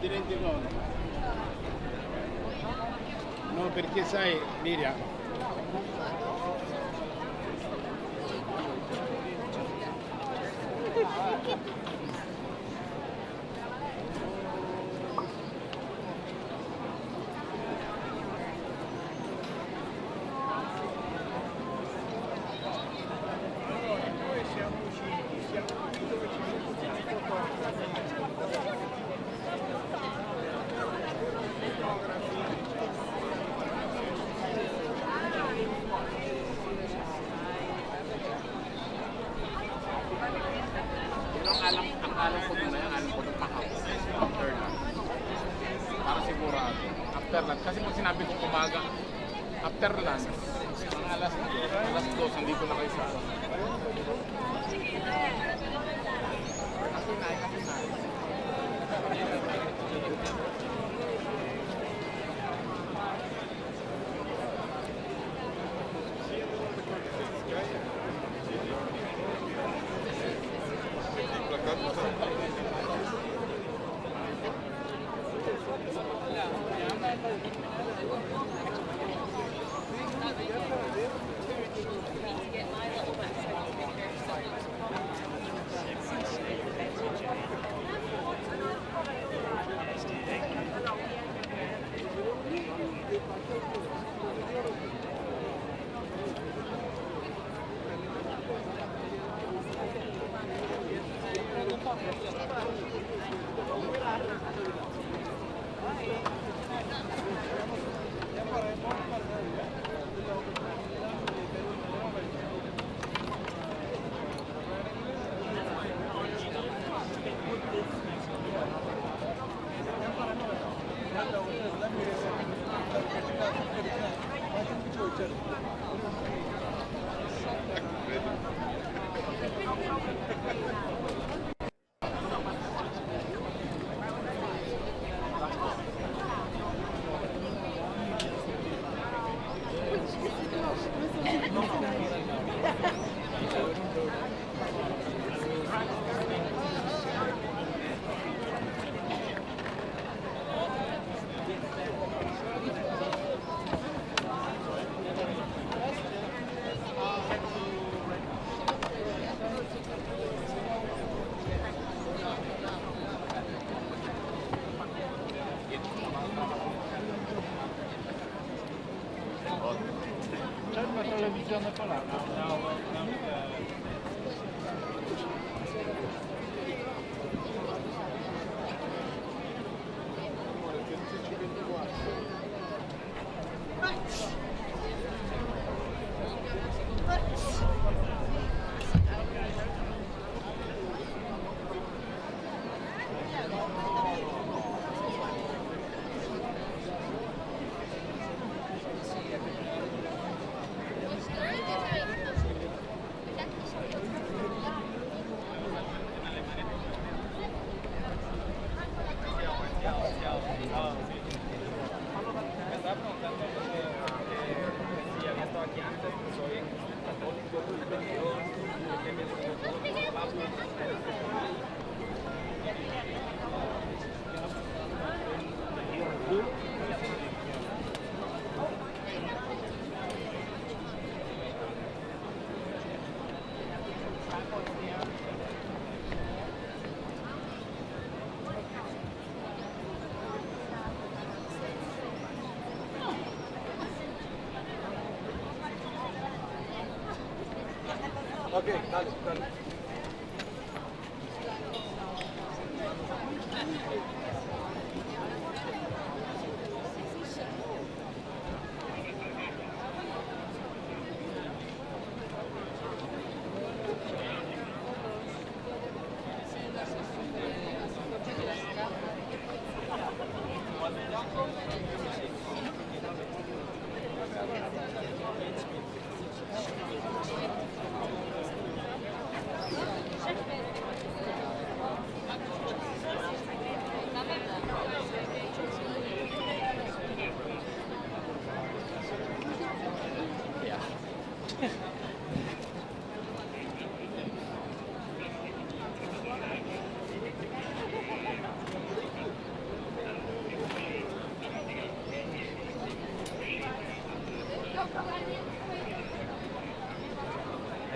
ti rendi conto? No, perché sai, Liria, alam ko na yan, alam ko na pakaw. After lunch. Para sigurado. After lunch. Kasi pag sinabi ko umaga, after lunch, mga alas 2, nandito na kayo sa akin. Kasi na. Televisione polacca. Okay, dale.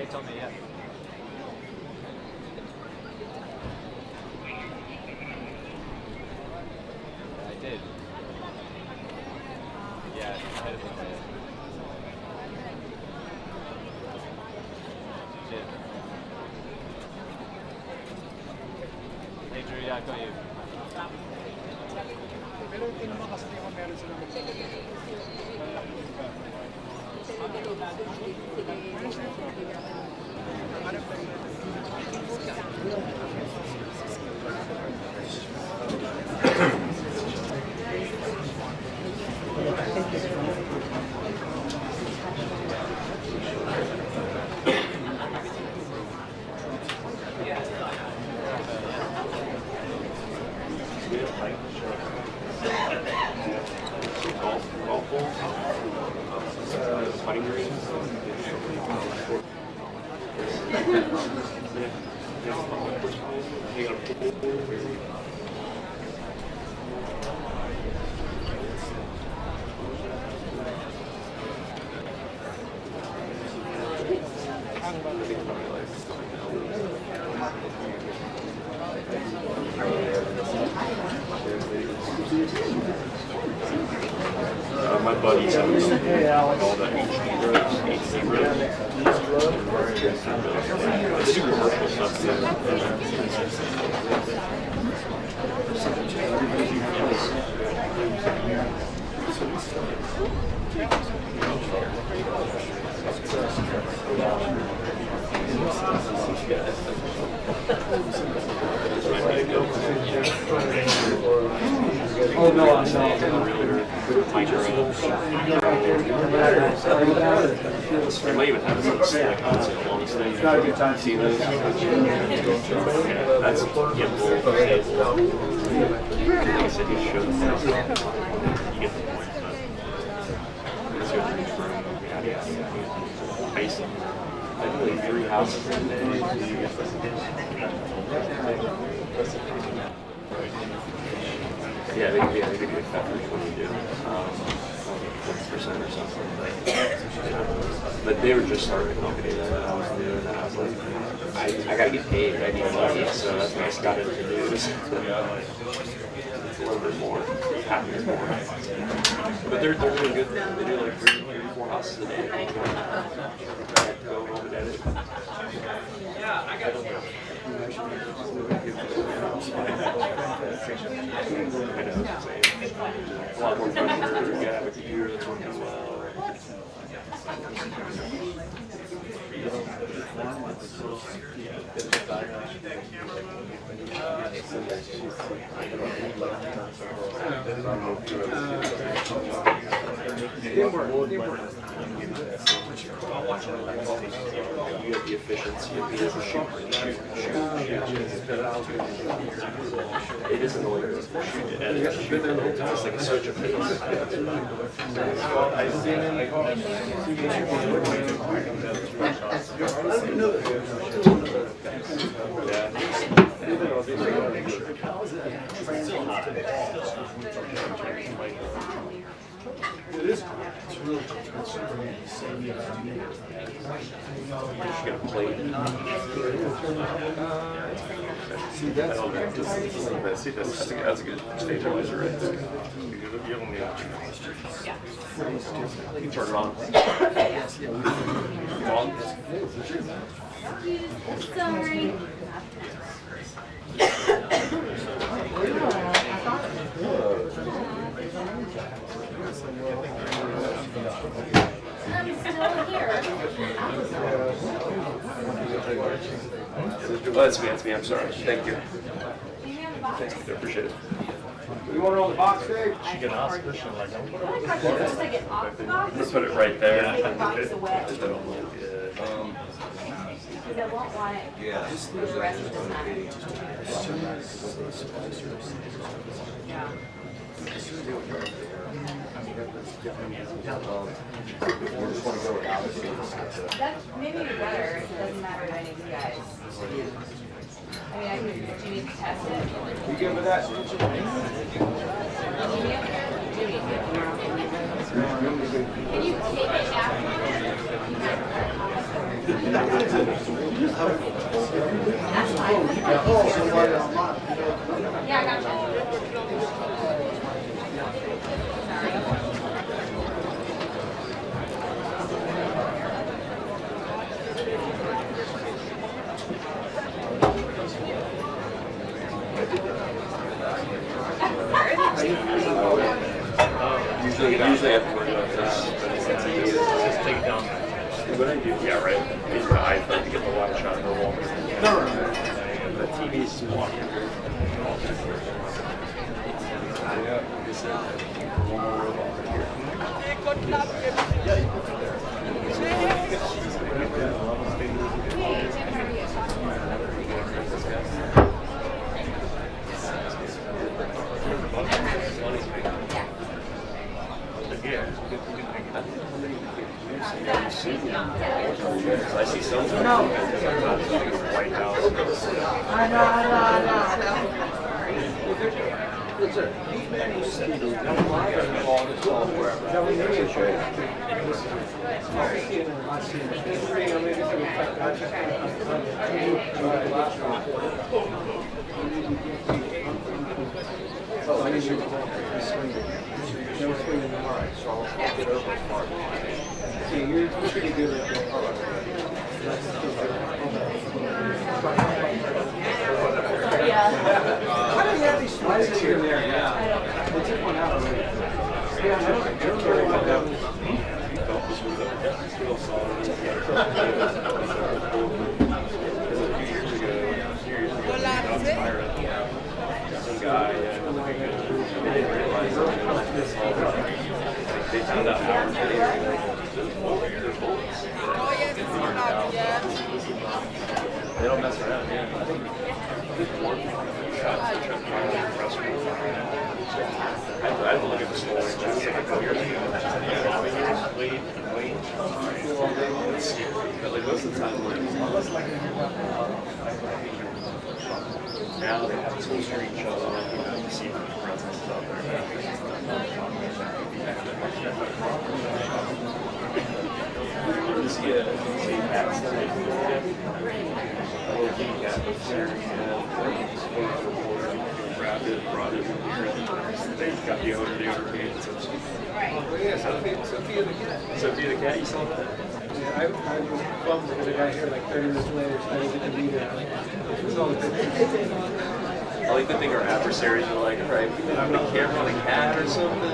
he told me, yeah. I did. Yeah, I did. Did. Hey Drew, yeah, got you. Pero hindi naman kasi naman meron silang my buddies have all the HD roads, They do commercial stuff too. Oh no, I'm not. They might even have some snack on it along the stage. Not a good time to see those. That's gimbal. Like I said, you show them. You get the point. Let's go ice. I believe 3 houses in there. Yeah, they could do like factory when you do 6% or something. But they were just starting a company that I was doing, and I was like, I gotta get paid, I need money, so that's when I got into news. It's a little bit more, happening more. But they're doing good. They do like 3 or 4 houses a day. I have to go home and edit. Yeah, I got it. I know, a lot more pressure, you gotta have a computer that's working well. You have the efficiency of being able to shoot. It is annoying to shoot it and shoot it. It's like a switch of pace. It is. It's really good. Just get a plate. See, that's That's a good stage advisor, right? You don't need to. You can turn it on. Sorry. I'm still here. Oh, that's me. I'm sorry. Thank you. Thank you. I appreciate it. You want it on the box, Dave? She can ask Christian, like, Let's put it right there. Take the box away. Just don't look good. Because I won't want it. Yeah. For the rest of the time. Yeah. That may be better. It doesn't matter to any of you guys. I mean, do you need to test it? You good with that? Jimmy. Can you take it after? That's fine. Yeah, I got you. Usually I have to worry about this, but it's Just take it down. what I do. Yeah, right. Use the iPhone to get the wide shot of the wall. No. The TV's walking. Yeah, this is one more robot right here. I see something. White House. You're pretty good at that. Why do you have these slides here and there? Yeah. They took one out already. Yeah, I don't care about that. Some guy, they didn't realize they found out hours later. They don't mess around, yeah. I think I had to look at the story. But like most of the time, now they have to screen each other to see the presence out there. See Pat's a little kitty cat there. Grabbed it, brought it here. They got the owner paid. Oh, yeah, Sophia the cat. Sophia the cat, you saw that? Yeah, I was bummed because I got here like 30 minutes later, so I didn't get to meet her. It was all the pictures. I like to think our adversaries are like, all right, we can put a camera on a cat or something.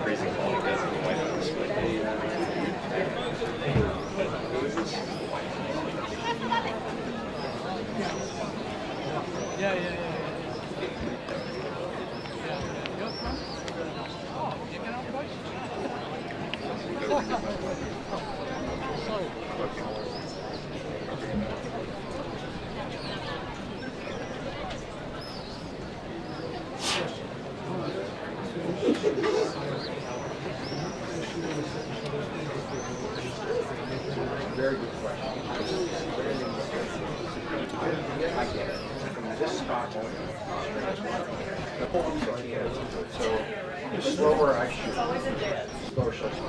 Crazy calling guys in the White House, but hey, Very good question. I get it. This spot, the whole so the slower I shoot, slower shuts my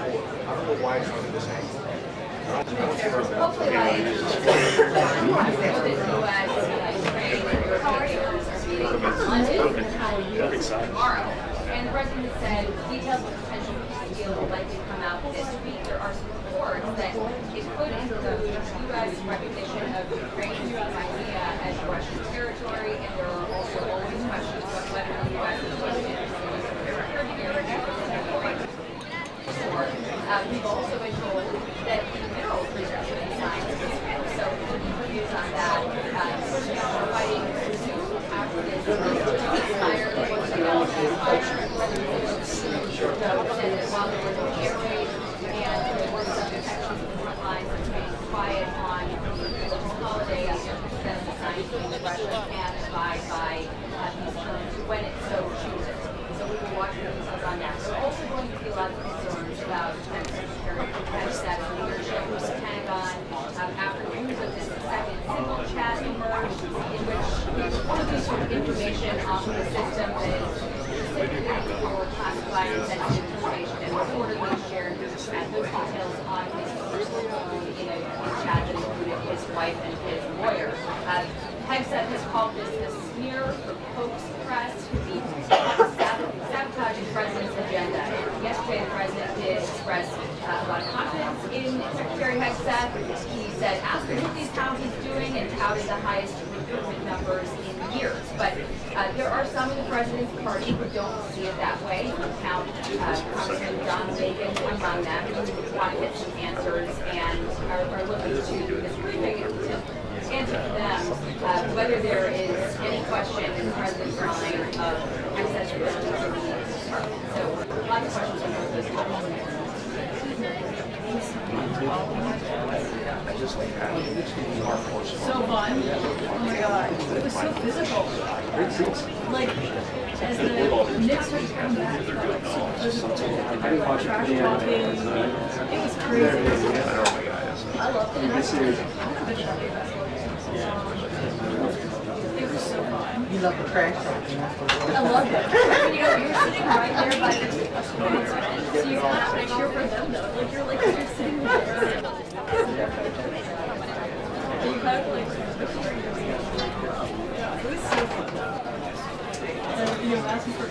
I don't know why it's on this angle. Tomorrow. And the president said details of the potential peace deal will likely come out this week. There are some reports that it could include U.S. recognition of Ukraine and Crimea as Russian territory, and there are also always questions about whether the U.S. is willing to we've also been told that the mineral agreement should be signed this week. So views on that. Pushing out the fighting resume after this ceasefire that was developed while there was an air raid and there were some protections in the front lines that remained quiet on the holiday after them signed between Russia and abide by these terms when it so chooses. So we will watch the details on that. We're also going to see a lot of concerns about sort of information off of the system that is specifically for classified and sensitive information and reportedly shared those details on his personal phone in a chat that included his wife and his lawyer. Hegseth has called this a smear for hoax press to be sabotage the president's agenda. And yesterday, the president did express a lot of confidence in Secretary Hegseth. He said, absolutely, how he's doing and touted the highest recruitment numbers in years. But there are some in the president's party who don't see it that way. You count Congressman John Reagan among them, who want to get some answers and are looking to this briefing to answer to them whether there is any question in the president's mind of accessibility to the department. So lots of questions on both those topics. I just think our force. So fun. Oh my god. It was so physical. Like, as the Knicks were coming back, it felt like so physical. Trash talking. It was crazy. I loved it. It was so fun. You love the trash talking. I loved it. You're sitting right there by the so you kind of cheer for them though. Like you're sitting there. And you kind of like it was so fun. And asking for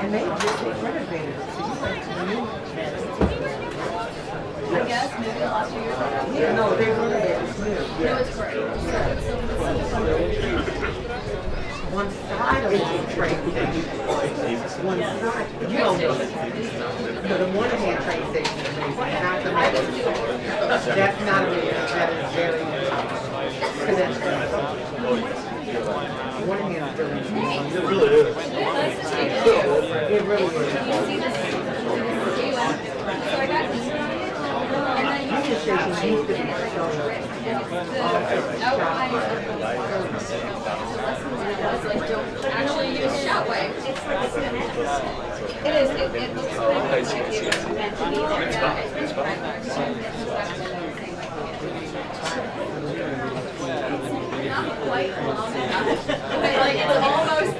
And they just renovated it. So you went to the new I guess maybe the last 2 years. Yeah, no, they renovated it new. No, it's great. One side of the train station. One side. You don't know that. No, the Moynihan train station is amazing. Not the Metro. That's not amazing. That is very pedestrian. Moynihan is really amazing. It really is. Nice to meet you. It really is. So I got this. And then you Union Station used to be so. it's like don't actually use shotwave. It's like it is. It looks like it's meant to be there. Not quite long enough, but like it's almost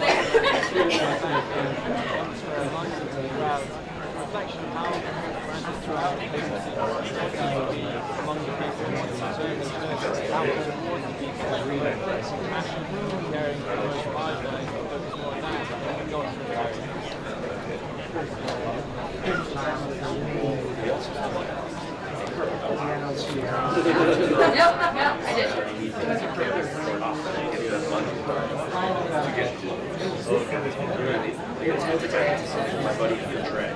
Nope, I didn't. My buddy did track.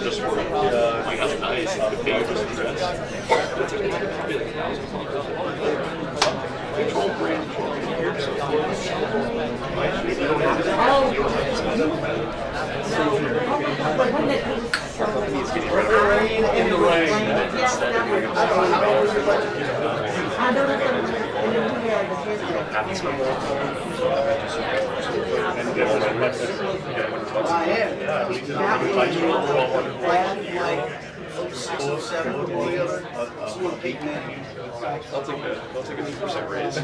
Just for I got nice. The pay was addressed. Control brand. In the rain. I don't know. I'll take a 2% raise. 1%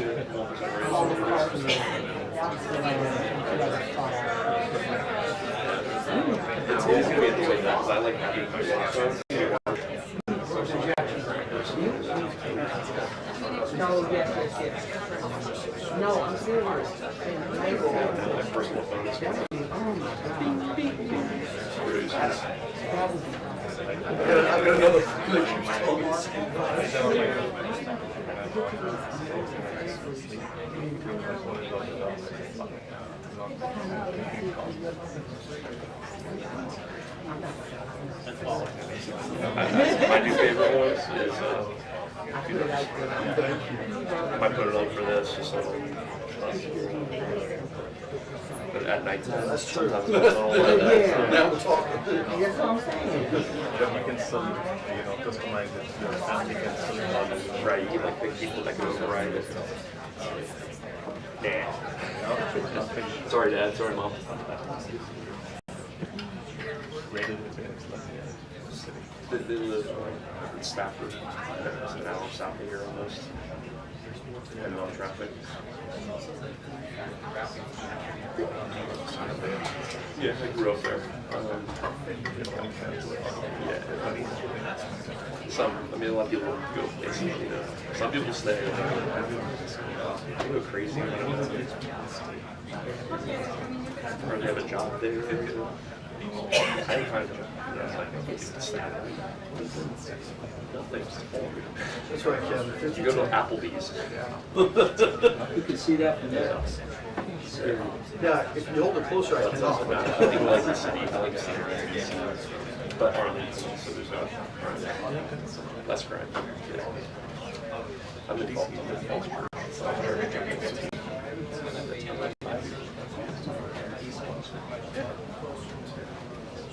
raise. It's gonna be at the way that because I like having my smartphone. No, yes. No, I'm serious. My personal phone is one. Oh my God. I've got another. My new favorite ones is I might put it on for this just so. But at nighttime, sometimes it's all Now we're talking. That's what I'm saying. You can still, customize it. And you can still log it. right. You can like pick people that can override it. Yeah. Sorry, Dad. Sorry, Mom. They live in Stafford. It's an hour south of here almost. Depending on traffic. Yeah, I grew up there. A lot of people go places, some people stay. They go crazy. Or they have a job there. I didn't find a job. That's right, Kevin. You go to Applebee's. You can see that from there. Yeah, if you hold it closer, I can I also. think I like the city. I like the city. But Arlington, so there's less crime. Yeah. I'm in Falls.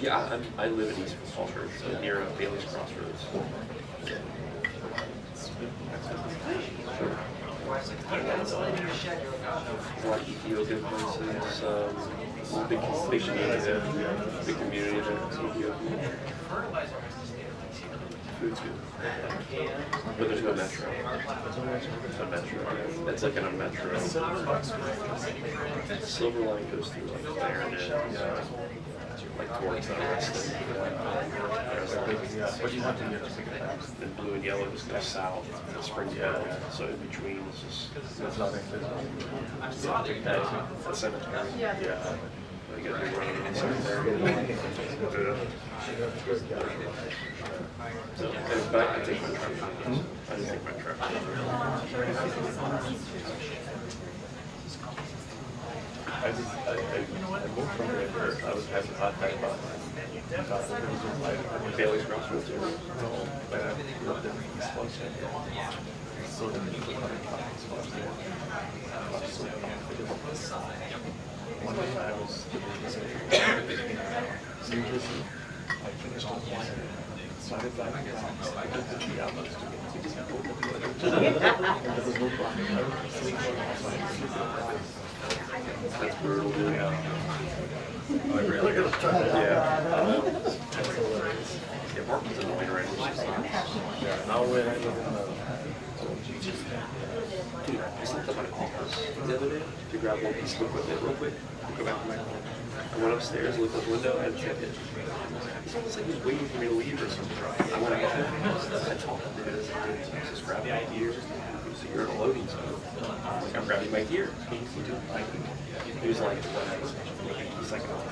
Yeah, I live in East Falkirk, so near Bailey's Crossroads. A lot of Ethiopian places, big community there in Ethiopia. Food's good. But there's no metro. No metro. It's like in a metro. Silver Line goes through like Clarendon, like towards the west. What do you want to do? And blue and yellow just go south to Springfield. So in between is just It's not included. the cemetery. Yeah. You got a big run in the cemetery. So, but I take my truck. I just take my truck. I moved from there. I was having a hard time about Bailey's Crossroads. no, when I lived in East Falkirk. So the people coming from East Falkirk. So one day I was New Jersey. I finished on one and started back and I did the 3 hours to get to these people. And there was no problem. I would sleep on That's brutal, dude. Look at the time. That's hilarious. Yeah, Mark was annoying right now when I live in Dude, I slept at my office the other day to grab one piece of equipment real quick to go back to my home. I went upstairs, looked out the window, I had to check it. It's like he was waiting for me to leave or something. I went out there, I talked to him, just grabbed my gear. He was like, you're in a loading zone. I'm like, I'm grabbing my gear. He was like, he's like, oh,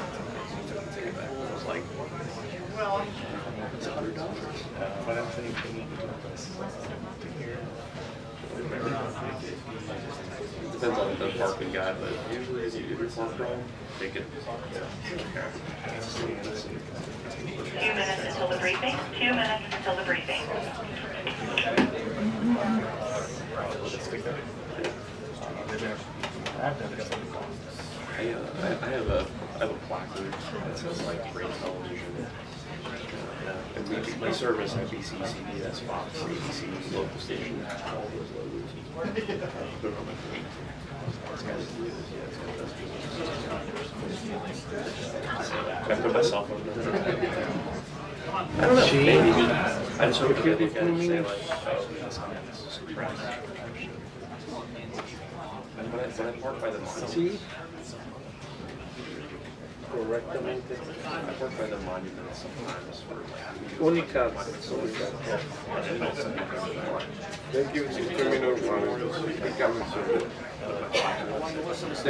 he took the ticket back. I was like, well, it's $100. but I'm thinking Depends on the parking guy, but usually if you're parked wrong, take it. Yeah. 2 minutes until the briefing. 2 minutes until the briefing. I have a placard that says like great television. And we service NBC, CBS, Fox, ABC, local stations, all those logos. They're on my feet. Can I put my cell phone there? I don't know. Maybe. I just hope you can look at it and say like, oh, that's crap. And when I park by the monument, I work by the monument sometimes for like Única. thank you. Thank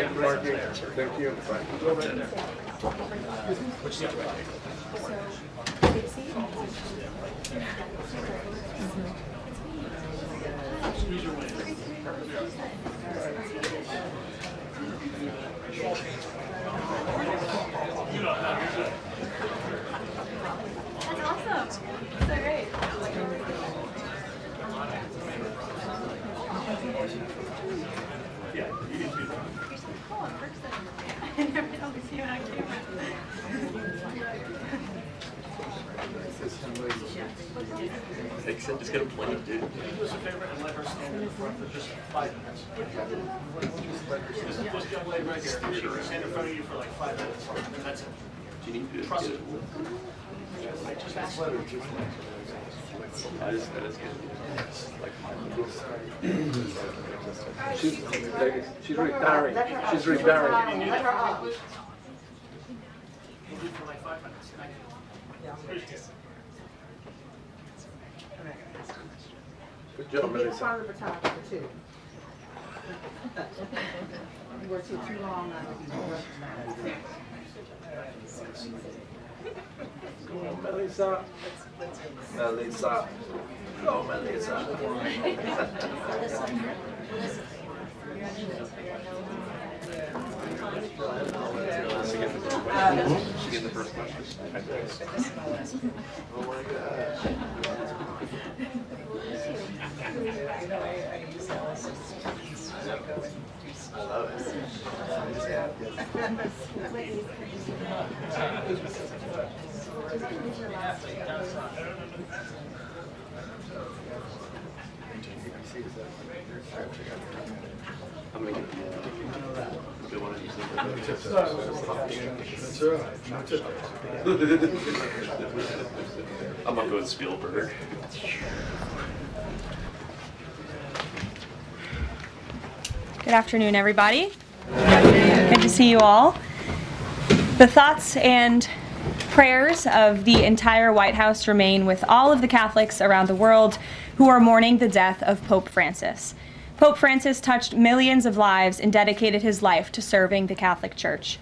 you, Marky. Thank you. That's awesome. So great. You're so cool in person. I never always see you on camera. Except just get a plate, dude. Do us a favor and let her stand in front for just 5 minutes. This young lady right here, she can stand in front of you for like 5 minutes, and that's it. Do you need to Trust it. I just that is good. Like 5 minutes. She's retiring. She's retiring. Let her off. We'll do it for like 5 minutes. Thank you. Appreciate it. Good job, Get in Melissa. front of the photographer too. We're too long not to be recognized. Melissa. Melissa. Oh, Melissa. She get the first question. Oh my gosh. I love it. I'm gonna get the one of these. That's right. I'm gonna go with Spielberg. Good afternoon, everybody. Good to see you all. The thoughts and prayers of the entire White House remain with all of the Catholics around the world who are mourning the death of Pope Francis. Pope Francis touched millions of lives and dedicated his life to serving the Catholic Church.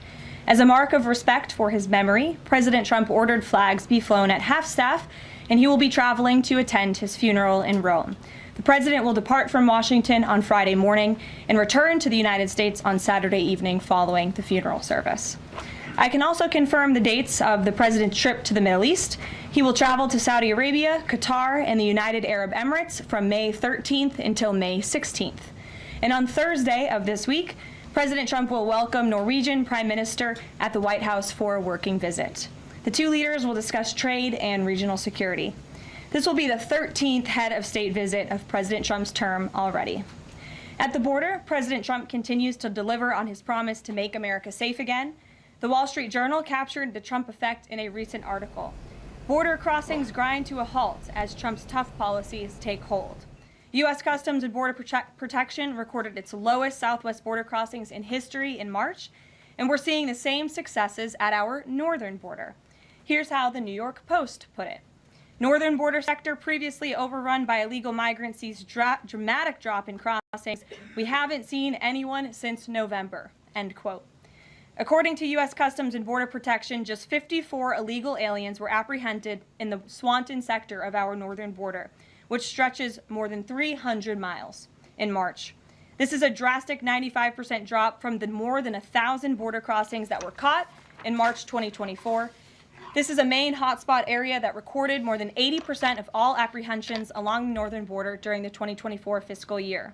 As a mark of respect for his memory, President Trump ordered flags be flown at half-staff, and he will be traveling to attend his funeral in Rome. The president will depart from Washington on Friday morning and return to the United States on Saturday evening following the funeral service. I can also confirm the dates of the president's trip to the Middle East. He will travel to Saudi Arabia, Qatar, and the United Arab Emirates from May 13th until May 16th. And on Thursday of this week, President Trump will welcome Norwegian Prime Minister at the White House for a working visit. The two leaders will discuss trade and regional security. This will be the 13th head of state visit of President Trump's term already. At the border, President Trump continues to deliver on his promise to make America safe again. The Wall Street Journal captured the Trump effect in a recent article. Border crossings grind to a halt as Trump's tough policies take hold. U.S. Customs and Border Protection recorded its lowest southwest border crossings in history in March, and we're seeing the same successes at our northern border. Here's how the New York Post put it. Northern border sector previously overrun by illegal migrants sees dramatic drop in crossings. We haven't seen anyone since November, end quote. According to U.S. Customs and Border Protection, just 54 illegal aliens were apprehended in the Swanton sector of our northern border, which stretches more than 300 miles in March. This is a drastic 95% drop from the more than 1,000 border crossings that were caught in March 2024. This is a main hotspot area that recorded more than 80% of all apprehensions along the northern border during the 2024 fiscal year.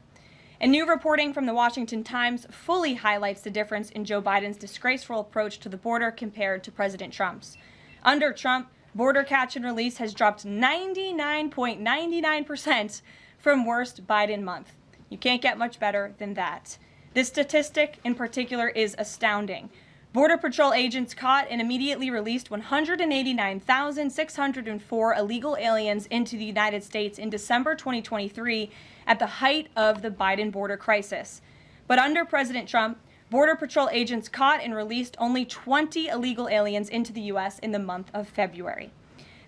And new reporting from the Washington Times fully highlights the difference in Joe Biden's disgraceful approach to the border compared to President Trump's. Under Trump, border catch and release has dropped 99.99% from worst Biden month. You can't get much better than that. This statistic in particular is astounding. Border Patrol agents caught and immediately released 189,604 illegal aliens into the United States in December 2023 at the height of the Biden border crisis. But under President Trump, Border Patrol agents caught and released only 20 illegal aliens into the U.S. in the month of February.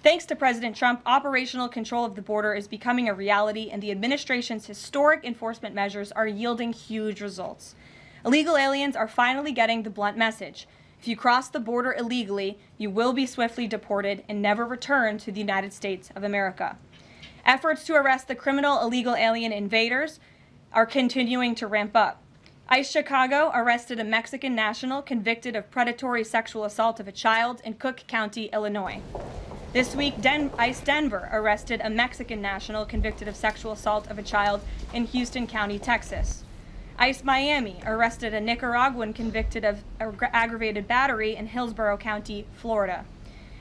Thanks to President Trump, operational control of the border is becoming a reality, and the administration's historic enforcement measures are yielding huge results. Illegal aliens are finally getting the blunt message. If you cross the border illegally, you will be swiftly deported and never return to the United States of America. Efforts to arrest the criminal illegal alien invaders are continuing to ramp up. ICE Chicago arrested a Mexican national convicted of predatory sexual assault of a child in Cook County, Illinois. This week, ICE Denver arrested a Mexican national convicted of sexual assault of a child in Houston County, Texas. ICE Miami arrested a Nicaraguan convicted of aggravated battery in Hillsborough County, Florida.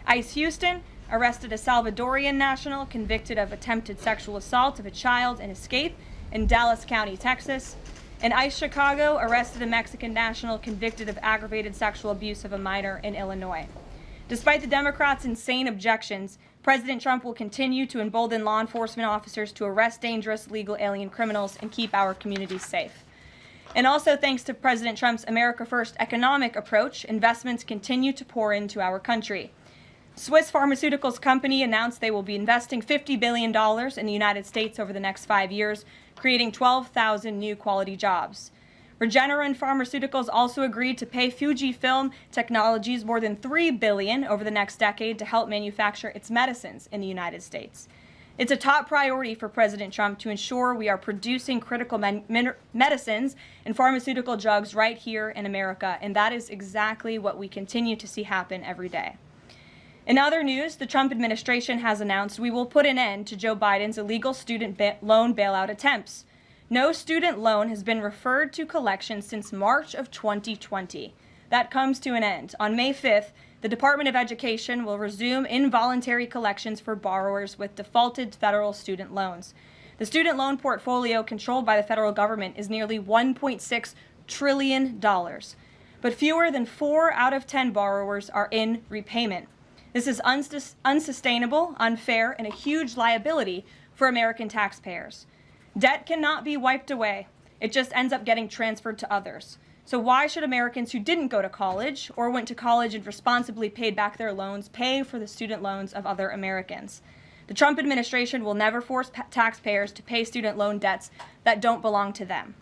ICE Houston arrested a Salvadorian national convicted of attempted sexual assault of a child and escape in Dallas County, Texas. And ICE Chicago arrested a Mexican national convicted of aggravated sexual abuse of a minor in Illinois. Despite the Democrats' insane objections, President Trump will continue to embolden law enforcement officers to arrest dangerous illegal alien criminals and keep our communities safe. And also thanks to President Trump's America First economic approach, investments continue to pour into our country. Swiss pharmaceuticals company announced they will be investing $50 billion in the United States over the next 5 years, creating 12,000 new quality jobs. Regeneron Pharmaceuticals also agreed to pay Fujifilm Technologies more than $3 billion over the next decade to help manufacture its medicines in the United States. It's a top priority for President Trump to ensure we are producing critical medicines and pharmaceutical drugs right here in America, and that is exactly what we continue to see happen every day. In other news, the Trump administration has announced we will put an end to Joe Biden's illegal student loan bailout attempts. No student loan has been referred to collection since March of 2020. That comes to an end. On May 5th, the Department of Education will resume involuntary collections for borrowers with defaulted federal student loans. The student loan portfolio controlled by the federal government is nearly $1.6 trillion, but fewer than 4 out of 10 borrowers are in repayment. This is unsustainable, unfair, and a huge liability for American taxpayers. Debt cannot be wiped away. It just ends up getting transferred to others. So why should Americans who didn't go to college or went to college and responsibly paid back their loans pay for the student loans of other Americans? The Trump administration will never force taxpayers to pay student loan debts that don't belong to them.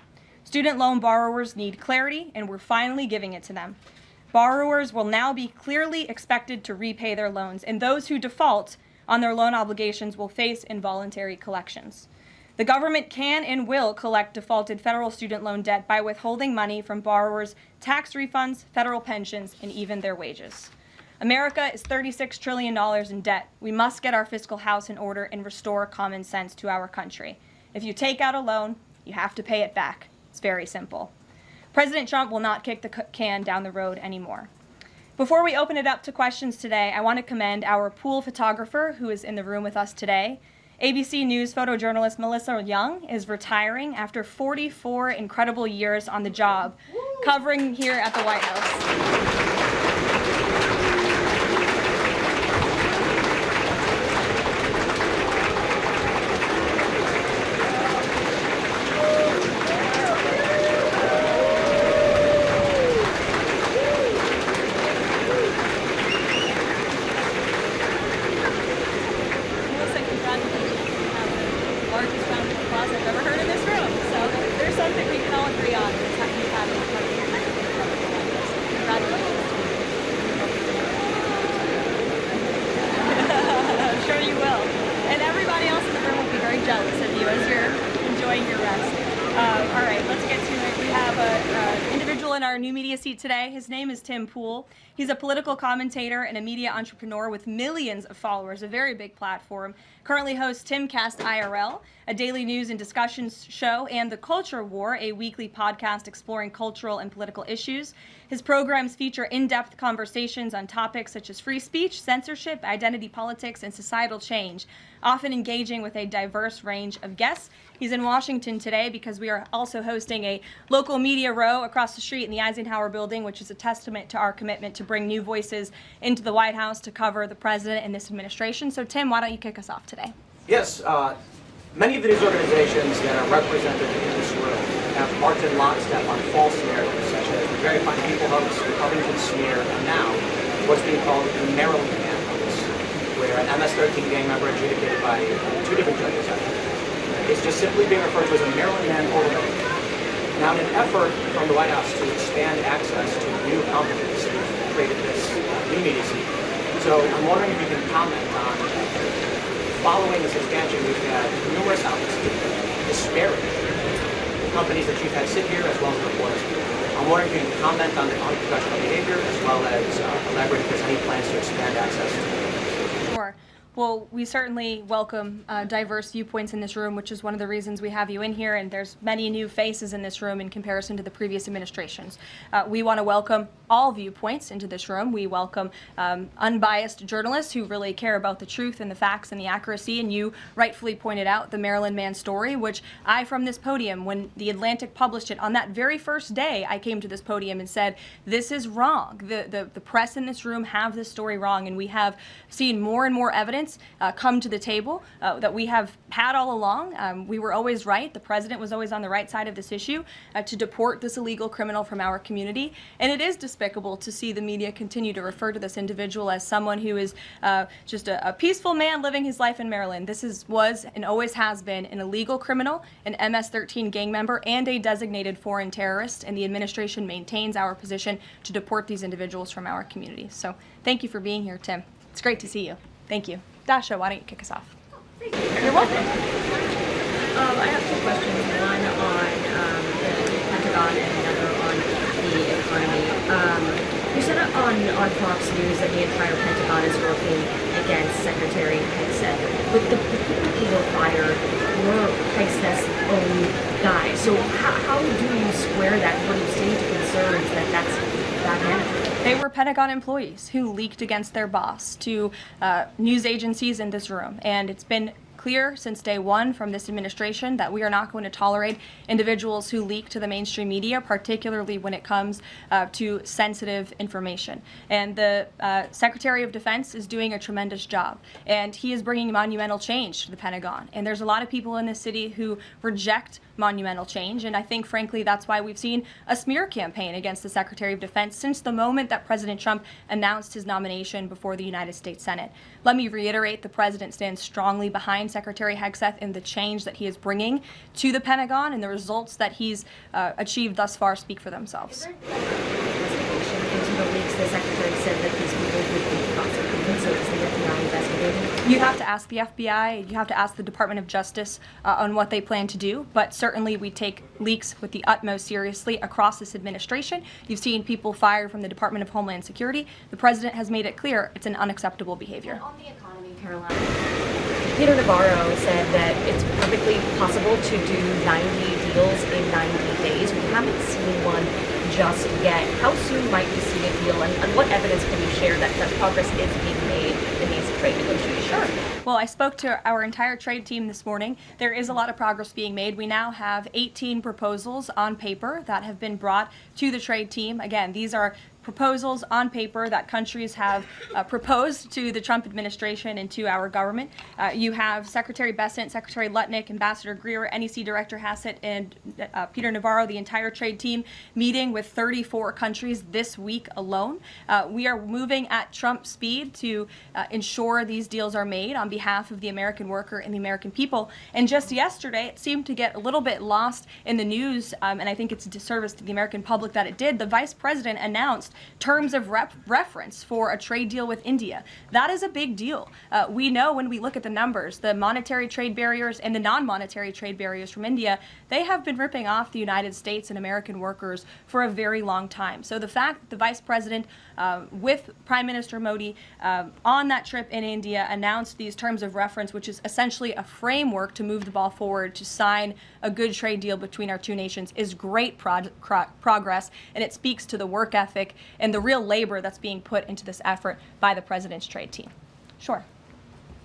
Student loan borrowers need clarity, and we're finally giving it to them. Borrowers will now be clearly expected to repay their loans, and those who default on their loan obligations will face involuntary collections. The government can and will collect defaulted federal student loan debt by withholding money from borrowers, tax refunds, federal pensions, and even their wages. America is $36 trillion in debt. We must get our fiscal house in order and restore common sense to our country. If you take out a loan, you have to pay it back. It's very simple. President Trump will not kick the can down the road anymore. Before we open it up to questions today, I want to commend our pool photographer who is in the room with us today. ABC News photojournalist Melissa Young is retiring after 44 incredible years on the job, covering here at the White House. Today. His name is Tim Pool. He's a political commentator and a media entrepreneur with millions of followers, a very big platform. Currently hosts Timcast IRL, a daily news and discussions show, and The Culture War, a weekly podcast exploring cultural and political issues. His programs feature in-depth conversations on topics such as free speech, censorship, identity politics, and societal change, often engaging with a diverse range of guests. He's in Washington today because we are also hosting a local media row across the street in the Eisenhower building, which is a testament to our commitment to bring new voices into the White House to cover the president and this administration. So Tim, why don't you kick us off today? Yes, many of the news organizations that are represented in this room have marked in lockstep on false narratives, such as the Very Fine People hoax, the Covington smear, and now what's being called the Maryland Man hoax, where an MS-13 gang member adjudicated by 2 different judges, it's just simply being referred to as a Maryland Man over and over. Now, in an effort from the White House to expand access to new companies, we've created this new media seat. So I'm wondering if you can comment on, following this expansion, we've had numerous outlets disparage companies that you've had sit here as well as reporters. I'm wondering if you can comment on the unprofessional behavior as well as elaborate if there's any plans to expand access to. Sure. Well, we certainly welcome diverse viewpoints in this room, which is one of the reasons we have you in here, and there's many new faces in this room in comparison to the previous administrations. We want to welcome all viewpoints into this room. We welcome unbiased journalists who really care about the truth and the facts and the accuracy, and you rightfully pointed out the Maryland Man story, which I, from this podium, when The Atlantic published it, on that very first day, I came to this podium and said, this is wrong. The press in this room have this story wrong, and we have seen more and more evidence come to the table that we have had all along. We were always right. The president was always on the right side of this issue to deport this illegal criminal from our community. And it is despicable to see the media continue to refer to this individual as someone who is just a peaceful man living his life in Maryland. This was and always has been an illegal criminal, an MS-13 gang member, and a designated foreign terrorist. And the administration maintains our position to deport these individuals from our community. So thank you for being here, Tim. It's great to see you. Thank you. Dasha, why don't you kick us off? You're welcome. I have two questions, one on the Pentagon and another on the economy. You said on Fox News that the entire Pentagon is working against Secretary Hegseth, but the people who were fired were Hegseth's own guys. So how do you square that? What do you say to concerns that that's bad management? They were Pentagon employees who leaked against their boss to news agencies in this room. And it's been clear since day one from this administration that we are not going to tolerate individuals who leak to the mainstream media, particularly when it comes to sensitive information. And the Secretary of Defense is doing a tremendous job. And he is bringing monumental change to the Pentagon. And there's a lot of people in this city who reject monumental change, and I think, frankly, that's why we've seen a smear campaign against the Secretary of Defense since the moment that President Trump announced his nomination before the United States Senate. Let me reiterate, the President stands strongly behind Secretary Hegseth and the change that he is bringing to the Pentagon, and the results that he's achieved thus far speak for themselves. Into the leaks, the Secretary said that these people would be prosecuted, so is the FBI investigating? You have to ask the FBI, you have to ask the Department of Justice on what they plan to do, but certainly we take leaks with the utmost seriously across this administration. You've seen people fired from the Department of Homeland Security. The President has made it clear it's an unacceptable behavior. On the economy, Karoline, Peter Navarro said that it's perfectly possible to do 90 deals in 90 days. We haven't seen one just yet. How soon might we see a deal, and what evidence can you share that progress is being made in these trade negotiations? Sure. Well, I spoke to our entire trade team this morning. There is a lot of progress being made. We now have 18 proposals on paper that have been brought to the trade team. Again, these are proposals on paper that countries have proposed to the Trump administration and to our government. You have Secretary Bessent, Secretary Lutnick, Ambassador Greer, NEC Director Hassett, and Peter Navarro, the entire trade team, meeting with 34 countries this week alone. We are moving at Trump speed to ensure these deals are made on behalf of the American worker and the American people. And just yesterday, it seemed to get a little bit lost in the news, and I think it's a disservice to the American public that it did. The Vice President announced terms of reference for a trade deal with India. That is a big deal. We know when we look at the numbers, the monetary trade barriers and the non-monetary trade barriers from India, they have been ripping off the United States and American workers for a very long time. So the fact that the Vice President with Prime Minister Modi on that trip in India announced these terms of reference, which is essentially a framework to move the ball forward to sign a good trade deal between our two nations, is great progress, and it speaks to the work ethic and the real labor that's being put into this effort by the President's trade team. Sure.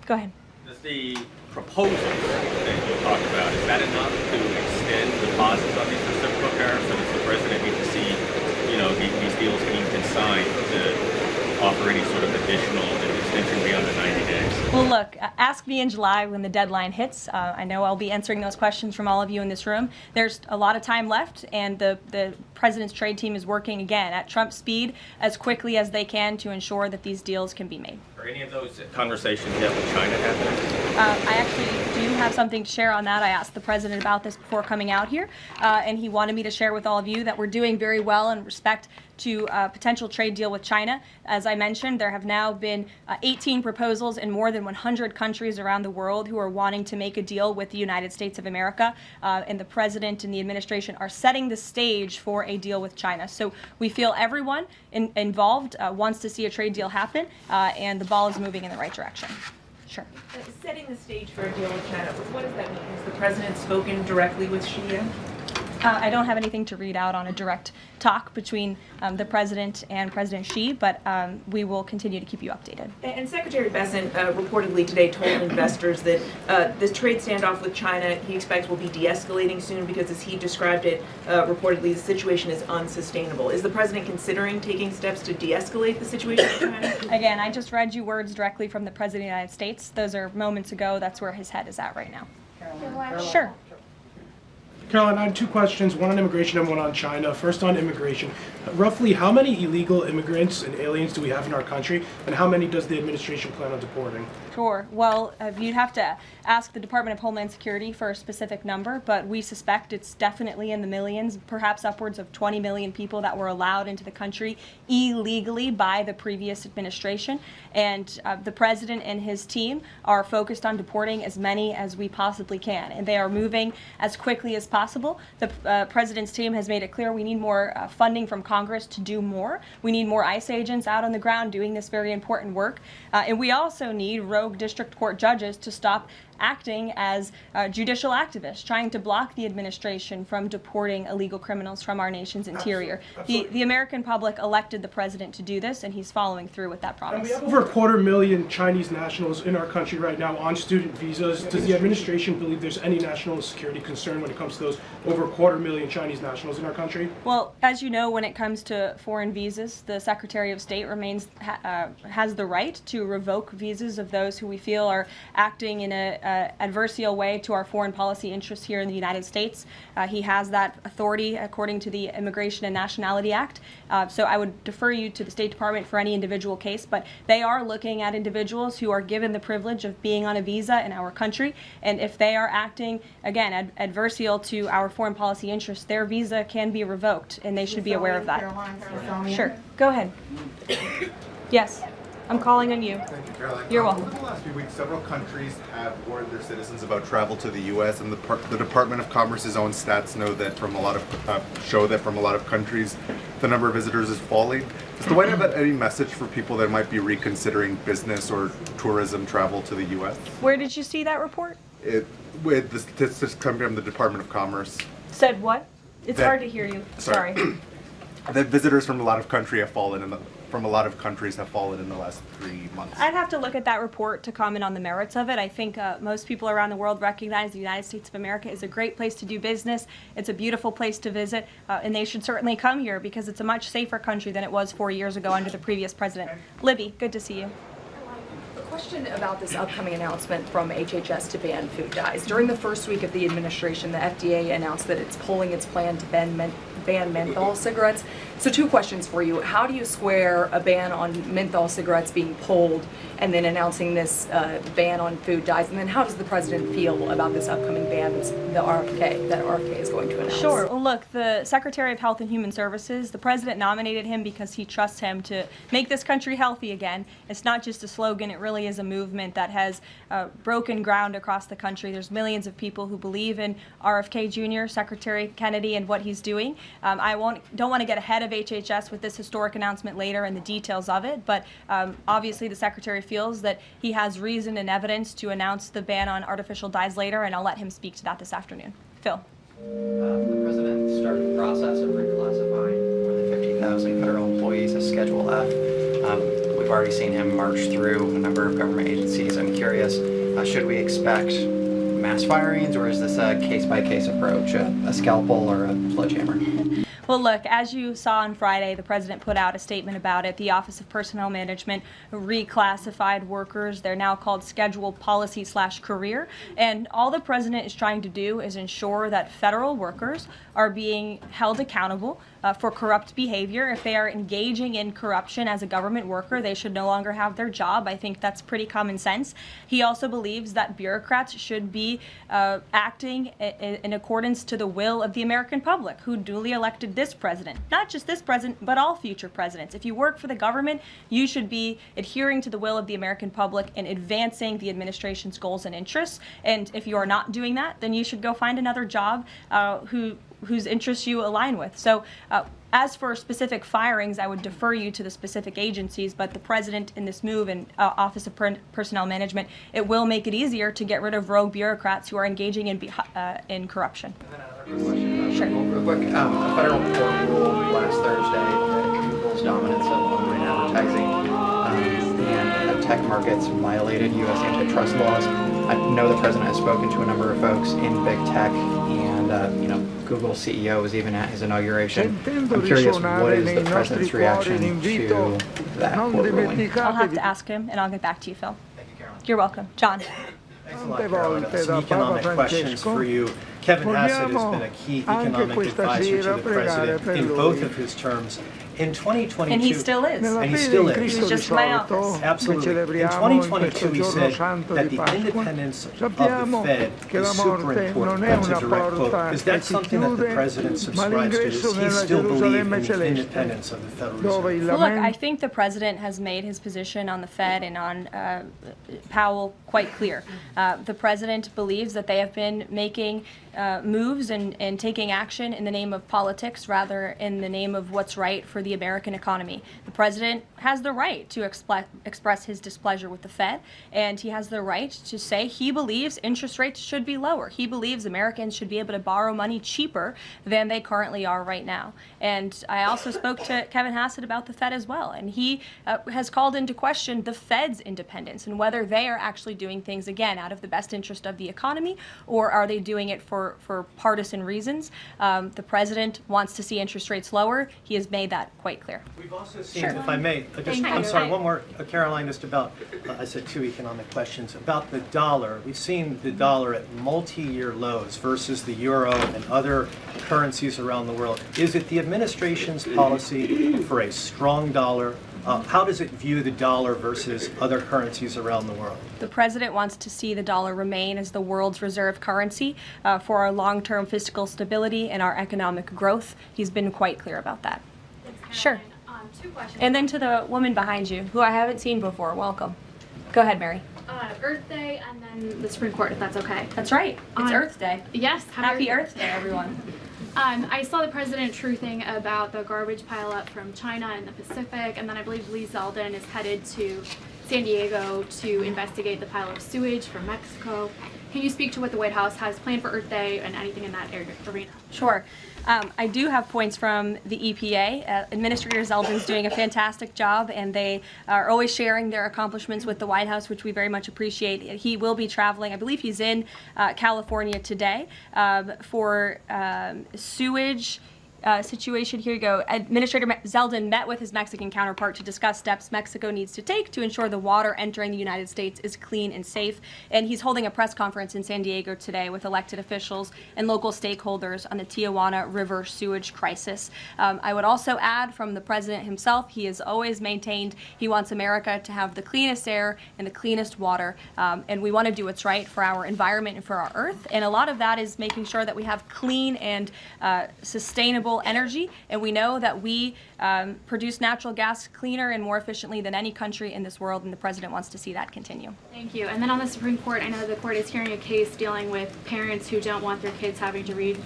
Go ahead. Does the proposal that you talked about, is that enough to extend the pauses on these reciprocal tariffs, or does the President need to see, these deals inked and signed to offer any sort of additional extension beyond the 90 days? Well, look, ask me in July when the deadline hits. I know I'll be answering those questions from all of you in this room. There's a lot of time left, and the President's trade team is working, again, at Trump speed as quickly as they can to ensure that these deals can be made. Are any of those conversations yet with China happening? I actually do have something to share on that. I asked the President about this before coming out here, and he wanted me to share with all of you that we're doing very well in respect to a potential trade deal with China. As I mentioned, there have now been 18 proposals in more than 100 countries around the world who are wanting to make a deal with the United States of America, and the President and the administration are setting the stage for a deal with China. So we feel everyone involved wants to see a trade deal happen, and the ball is moving in the right direction. Sure. Setting the stage for a deal with China, what does that mean? Has the president spoken directly with Xi yet? I don't have anything to read out on a direct talk between the president and President Xi, but we will continue to keep you updated. And Secretary Bessent reportedly today told investors that this trade standoff with China he expects will be de-escalating soon because, as he described it, reportedly the situation is unsustainable. Is the president considering taking steps to de-escalate the situation with China? Again, I just read you words directly from the President of the United States. Those are moments ago. That's where his head is at right now. Sure. Caroline, I have two questions, one on immigration and one on China. First on immigration. Roughly how many illegal immigrants and aliens do we have in our country, and how many does the administration plan on deporting? Sure. Well, you'd have to ask the Department of Homeland Security for a specific number, but we suspect it's definitely in the millions, perhaps upwards of 20 million people that were allowed into the country illegally by the previous administration. And the president and his team are focused on deporting as many as we possibly can, and they are moving as quickly as possible. The president's team has made it clear we need more funding from Congress to do more. We need more ICE agents out on the ground doing this very important work. And we also need rogue district court judges to stop acting as judicial activists, trying to block the administration from deporting illegal criminals from our nation's interior. The American public elected the president to do this, and he's following through with that promise. And we have over 250,000 Chinese nationals in our country right now on student visas. Does the administration believe there's any national security concern when it comes to those over 250,000 Chinese nationals in our country? Well, as you know, when it comes to foreign visas, the Secretary of State has the right to revoke visas of those who we feel are acting in a adversarial way to our foreign policy interests here in the United States. He has that authority according to the Immigration and Nationality Act. So I would defer you to the State Department for any individual case, but they are looking at individuals who are given the privilege of being on a visa in our country, and if they are acting, again, adversarial to our foreign policy interests, their visa can be revoked, and they should be aware of that. Sure. Go ahead. Yes. I'm calling on you. Thank you, Caroline. You're welcome. Over the last few weeks, several countries have warned their citizens about travel to the U.S., and the Department of Commerce's own stats know that from a lot of countries, the number of visitors is falling. Does the White House have any message for people that might be reconsidering business or tourism travel to the U.S.? Where did you see that report? With the statistics coming from the Department of Commerce. Said what? It's hard to hear you. Sorry. That visitors from a lot of countries have fallen in the last 3 months. I'd have to look at that report to comment on the merits of it. I think most people around the world recognize the United States of America is a great place to do business. It's a beautiful place to visit, and they should certainly come here because it's a much safer country than it was 4 years ago under the previous president. Libby, good to see you. A question about this upcoming announcement from HHS to ban food dyes. During the first week of the administration, the FDA announced that it's pulling its plan to ban menthol cigarettes. So two questions for you. How do you square a ban on menthol cigarettes being pulled and then announcing this ban on food dyes? And then how does the president feel about this upcoming ban that RFK is going to announce? Sure. Well, look, the Secretary of Health and Human Services, the president nominated him because he trusts him to make this country healthy again. It's not just a slogan. It really is a movement that has broken ground across the country. There's millions of people who believe in RFK Jr., Secretary Kennedy, and what he's doing. I don't want to get ahead of HHS with this historic announcement later and the details of it, but obviously the Secretary feels that he has reason and evidence to announce the ban on artificial dyes later, and I'll let him speak to that this afternoon. Phil. The president started the process of reclassifying more than 50,000 federal employees as Schedule F. We've already seen him march through a number of government agencies. I'm curious, should we expect mass firings, or is this a case-by-case approach, a scalpel or a sledgehammer? Well, look, as you saw on Friday, the president put out a statement about it. The Office of Personnel Management reclassified workers. They're now called scheduled policy/career. And all the president is trying to do is ensure that federal workers are being held accountable for corrupt behavior. If they are engaging in corruption as a government worker, they should no longer have their job. I think that's pretty common sense. He also believes that bureaucrats should be acting in accordance to the will of the American public, who duly elected this president. Not just this president, but all future presidents. If you work for the government, you should be adhering to the will of the American public and advancing the administration's goals and interests. And if you are not doing that, then you should go find another job whose interests you align with. So as for specific firings, I would defer you to the specific agencies, but the president in this move and Office of Personnel Management, it will make it easier to get rid of rogue bureaucrats who are engaging in corruption. Sure. Real quick, a federal court ruled last Thursday that Google's dominance of online advertising and tech markets violated U.S. antitrust laws. I know the president has spoken to a number of folks in big tech, and Google CEO was even at his inauguration. I'm curious, what is the president's reaction to that court ruling? I'll have to ask him, and I'll get back to you, Phil. Thank you, Caroline. You're welcome. John. Thanks a lot, Caroline. Some economic questions for you. Kevin Hassett has been a key economic advisor to the president in both of his terms. In 2022, and he still is. And he still is. He's just my office. Absolutely. In 2022, he said that the independence of the Fed is super important. That's a direct quote. Is that something that the president subscribes to? Does he still believe in the independence of the Federal Reserve? Well, look, I think the president has made his position on the Fed and on Powell quite clear. The president believes that they have been making moves and taking action in the name of politics rather in the name of what's right for the American economy. The president has the right to express his displeasure with the Fed, and he has the right to say he believes interest rates should be lower. He believes Americans should be able to borrow money cheaper than they currently are right now. And I also spoke to Kevin Hassett about the Fed as well, and he has called into question the Fed's independence and whether they are actually doing things, again, out of the best interest of the economy, or are they doing it for partisan reasons. The president wants to see interest rates lower. He has made that quite clear. We've also seen, if I may, I'm sorry, one more, Caroline, just about, I said two economic questions, about the dollar. We've seen the dollar at multi-year lows versus the euro and other currencies around the world. Is it the administration's policy for a strong dollar? How does it view the dollar versus other currencies around the world? The president wants to see the dollar remain as the world's reserve currency for our long-term fiscal stability and our economic growth. He's been quite clear about that. Sure. 2 questions. And then to the woman behind you, who I haven't seen before, welcome. Go ahead, Mary. Earth Day and then the Supreme Court, if that's okay. That's right. It's Earth Day. Yes. Happy Earth Day, everyone. I saw the president truthing about the garbage pileup from China in the Pacific, and then I believe Lee Zeldin is headed to San Diego to investigate the pile of sewage from Mexico. Can you speak to what the White House has planned for Earth Day and anything in that arena? Sure. I do have points from the EPA. Administrator Zeldin's doing a fantastic job, and they are always sharing their accomplishments with the White House, which we very much appreciate. He will be traveling. I believe he's in California today for sewage situation. Here you go. Administrator Zeldin met with his Mexican counterpart to discuss steps Mexico needs to take to ensure the water entering the United States is clean and safe. And he's holding a press conference in San Diego today with elected officials and local stakeholders on the Tijuana River sewage crisis. I would also add from the president himself, he has always maintained he wants America to have the cleanest air and the cleanest water. And we want to do what's right for our environment and for our earth. And a lot of that is making sure that we have clean and sustainable energy, and we know that we produce natural gas cleaner and more efficiently than any country in this world, and the president wants to see that continue. Thank you. And then on the Supreme Court, I know the court is hearing a case dealing with parents who don't want their kids having to read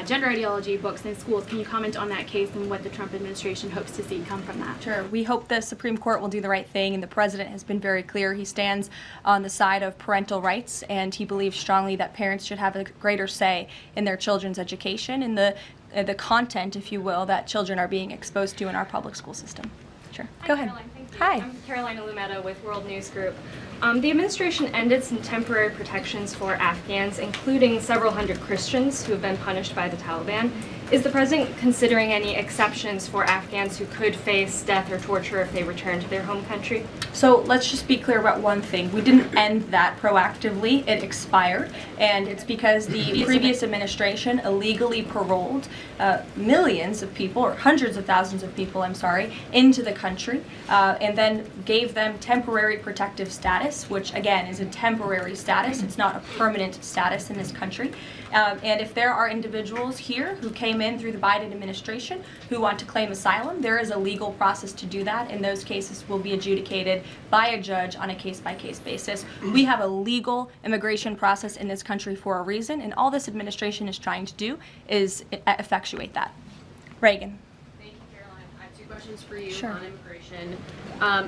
gender ideology books in schools. Can you comment on that case and what the Trump administration hopes to see come from that? Sure. We hope the Supreme Court will do the right thing, and the president has been very clear. He stands on the side of parental rights, and he believes strongly that parents should have a greater say in their children's education and the content, if you will, that children are being exposed to in our public school system. Sure. Go ahead. Caroline, thank you. Hi. I'm Karoline Leavitt with World News Group. The administration ended some temporary protections for Afghans, including several hundred Christians who have been punished by the Taliban. Is the president considering any exceptions for Afghans who could face death or torture if they return to their home country? So let's just be clear about one thing. We didn't end that proactively. It expired, and it's because the previous administration illegally paroled millions of people, or hundreds of thousands of people, I'm sorry, into the country, and then gave them temporary protective status, which again is a temporary status. It's not a permanent status in this country. And if there are individuals here who came in through the Biden administration who want to claim asylum, there is a legal process to do that, and those cases will be adjudicated by a judge on a case-by-case basis. We have a legal immigration process in this country for a reason, and all this administration is trying to do is effectuate that. Reagan. Thank you, Caroline. I have 2 questions for you Sure. on immigration.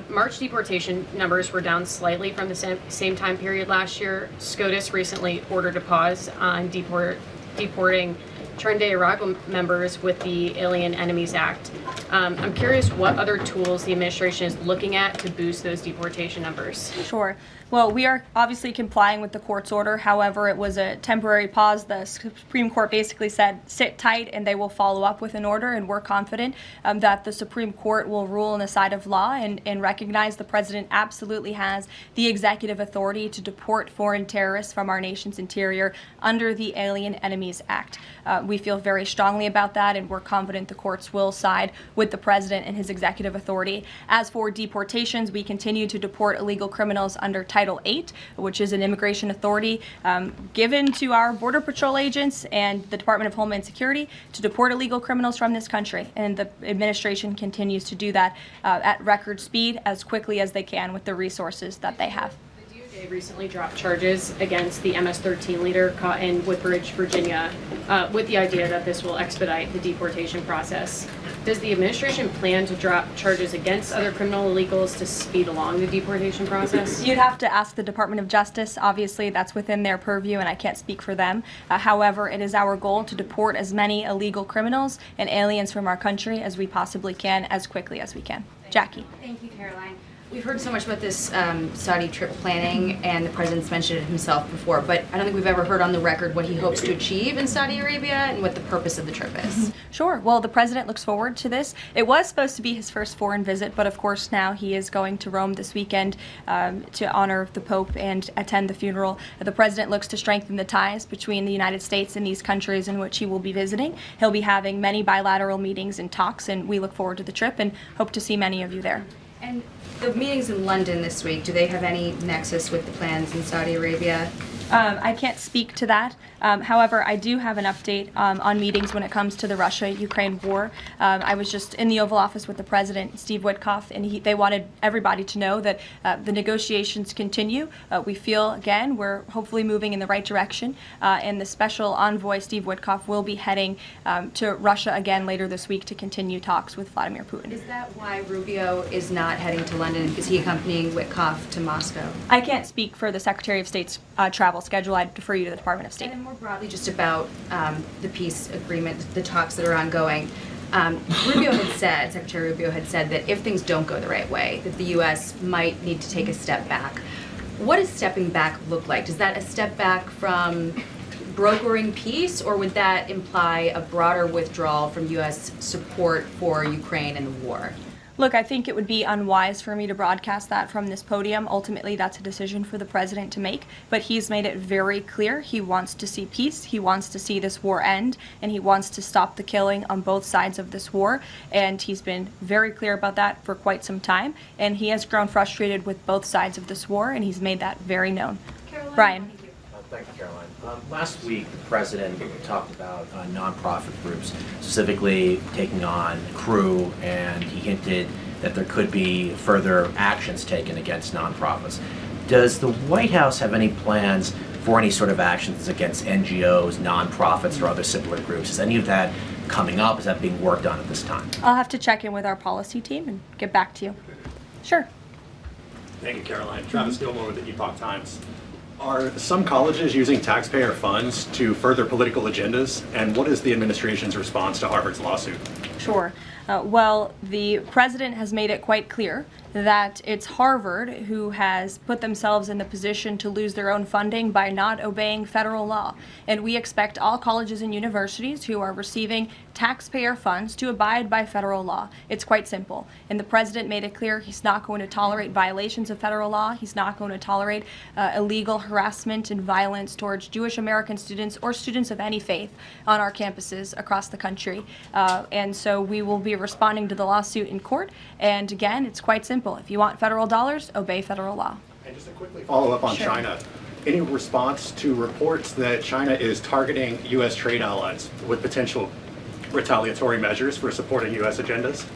March deportation numbers were down slightly from the same time period last year. SCOTUS recently ordered a pause on deporting Trinidad Tobago members with the Alien Enemies Act. I'm curious what other tools the administration is looking at to boost those deportation numbers. Sure. Well, we are obviously complying with the court's order. However, it was a temporary pause. The Supreme Court basically said, sit tight, and they will follow up with an order, and we're confident that the Supreme Court will rule on the side of law and recognize the president absolutely has the executive authority to deport foreign terrorists from our nation's interior under the Alien Enemies Act. We feel very strongly about that, and we're confident the courts will side with the president and his executive authority. As for deportations, we continue to deport illegal criminals under Title VIII, which is an immigration authority given to our Border Patrol agents and the Department of Homeland Security to deport illegal criminals from this country. And the administration continues to do that at record speed as quickly as they can with the resources that they have. They recently dropped charges against the MS-13 leader caught in Woodbridge, Virginia, with the idea that this will expedite the deportation process. Does the administration plan to drop charges against other criminal illegals to speed along the deportation process? You'd have to ask the Department of Justice. Obviously, that's within their purview, and I can't speak for them. However, it is our goal to deport as many illegal criminals and aliens from our country as we possibly can, as quickly as we can. Jackie. Thank you, Caroline. We've heard so much about this Saudi trip planning, and the president's mentioned it himself before, but I don't think we've ever heard on the record what he hopes to achieve in Saudi Arabia and what the purpose of the trip is. Sure. Well, the president looks forward to this. It was supposed to be his first foreign visit, but of course now he is going to Rome this weekend to honor the Pope and attend the funeral. The president looks to strengthen the ties between the United States and these countries in which he will be visiting. He'll be having many bilateral meetings and talks, and we look forward to the trip and hope to see many of you there. And the meetings in London this week, do they have any nexus with the plans in Saudi Arabia? I can't speak to that. However, I do have an update on meetings when it comes to the Russia-Ukraine war. I was just in the Oval Office with the President, Steve Witkoff, and they wanted everybody to know that the negotiations continue. We feel, again, we're hopefully moving in the right direction, and the Special Envoy, Steve Witkoff, will be heading to Russia again later this week to continue talks with Vladimir Putin. Is that why Rubio is not heading to London? Is he accompanying Witkoff to Moscow? I can't speak for the Secretary of State's travel schedule. I'd defer you to the Department of State. And then more broadly, just about the peace agreement, the talks that are ongoing. Secretary Rubio had said that if things don't go the right way, that the U.S. might need to take a step back. What does stepping back look like? Is that a step back from brokering peace, or would that imply a broader withdrawal from U.S. support for Ukraine and the war? Look, I think it would be unwise for me to broadcast that from this podium. Ultimately, that's a decision for the president to make, but he's made it very clear he wants to see peace, he wants to see this war end, and he wants to stop the killing on both sides of this war, and he's been very clear about that for quite some time, and he has grown frustrated with both sides of this war, and he's made that very known. Brian. Thank you, Caroline. Last week, the president talked about nonprofit groups, specifically taking on crew, and he hinted that there could be further actions taken against nonprofits. Does the White House have any plans for any sort of actions against NGOs, nonprofits, or other similar groups? Is any of that coming up? Is that being worked on at this time? I'll have to check in with our policy team and get back to you. Sure. Thank you, Caroline. Travis Gilmore with the Epoch Times. Are some colleges using taxpayer funds to further political agendas? And what is the administration's response to Harvard's lawsuit? Sure. Well, the president has made it quite clear that it's Harvard who has put themselves in the position to lose their own funding by not obeying federal law. And we expect all colleges and universities who are receiving taxpayer funds to abide by federal law. It's quite simple. And the president made it clear he's not going to tolerate violations of federal law. He's not going to tolerate illegal harassment and violence towards Jewish American students or students of any faith on our campuses across the country. And so we will be responding to the lawsuit in court. And again, it's quite simple. If you want federal dollars, obey federal law. And just to quickly follow up on China, any response to reports that China is targeting U.S. trade allies with potential retaliatory measures for supporting U.S. agendas?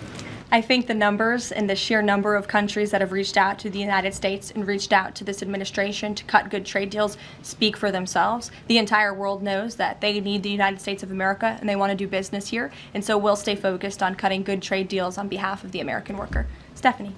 I think the numbers and the sheer number of countries that have reached out to the United States and reached out to this administration to cut good trade deals speak for themselves. The entire world knows that they need the United States of America and they want to do business here, and so we'll stay focused on cutting good trade deals on behalf of the American worker. Stephanie.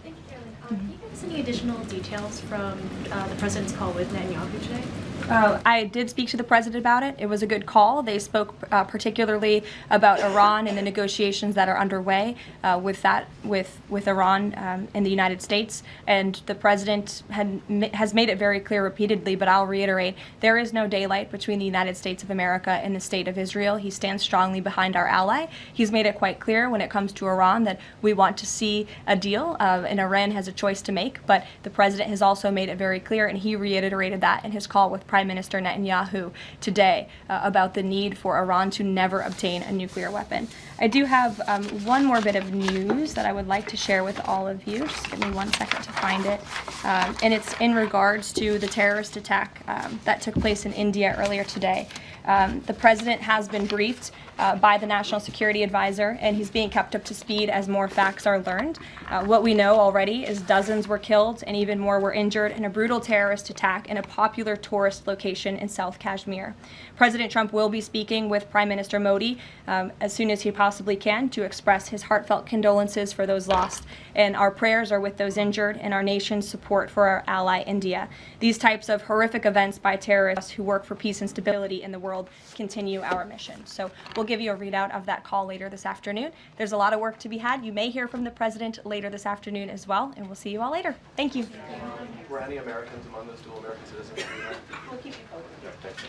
Thank you, Karoline. Can you give us any additional details from the president's call with Netanyahu today? I did speak to the president about it. It was a good call. They spoke particularly about Iran and the negotiations that are underway with Iran and the United States. And the president has made it very clear repeatedly, but I'll reiterate, there is no daylight between the United States of America and the state of Israel. He stands strongly behind our ally. He's made it quite clear when it comes to Iran that we want to see a deal, and Iran has a choice to make. But the president has also made it very clear, and he reiterated that in his call with Prime Minister Netanyahu today about the need for Iran to never obtain a nuclear weapon. I do have one more bit of news that I would like to share with all of you. Just give me 1 second to find it. And it's in regards to the terrorist attack that took place in India earlier today. The president has been briefed by the National Security Advisor, and he's being kept up to speed as more facts are learned. What we know already is dozens were killed and even more were injured in a brutal terrorist attack in a popular tourist location in South Kashmir. President Trump will be speaking with Prime Minister Modi as soon as he possibly can to express his heartfelt condolences for those lost, and our prayers are with those injured and our nation's support for our ally India. These types of horrific events by terrorists who work for peace and stability in the world continue our mission. So we'll give you a readout of that call later this afternoon. There's a lot of work to be had. You may hear from the president later this afternoon as well, and we'll see you all later. Thank you. Were any Americans among those dual American citizens? We'll keep you posted.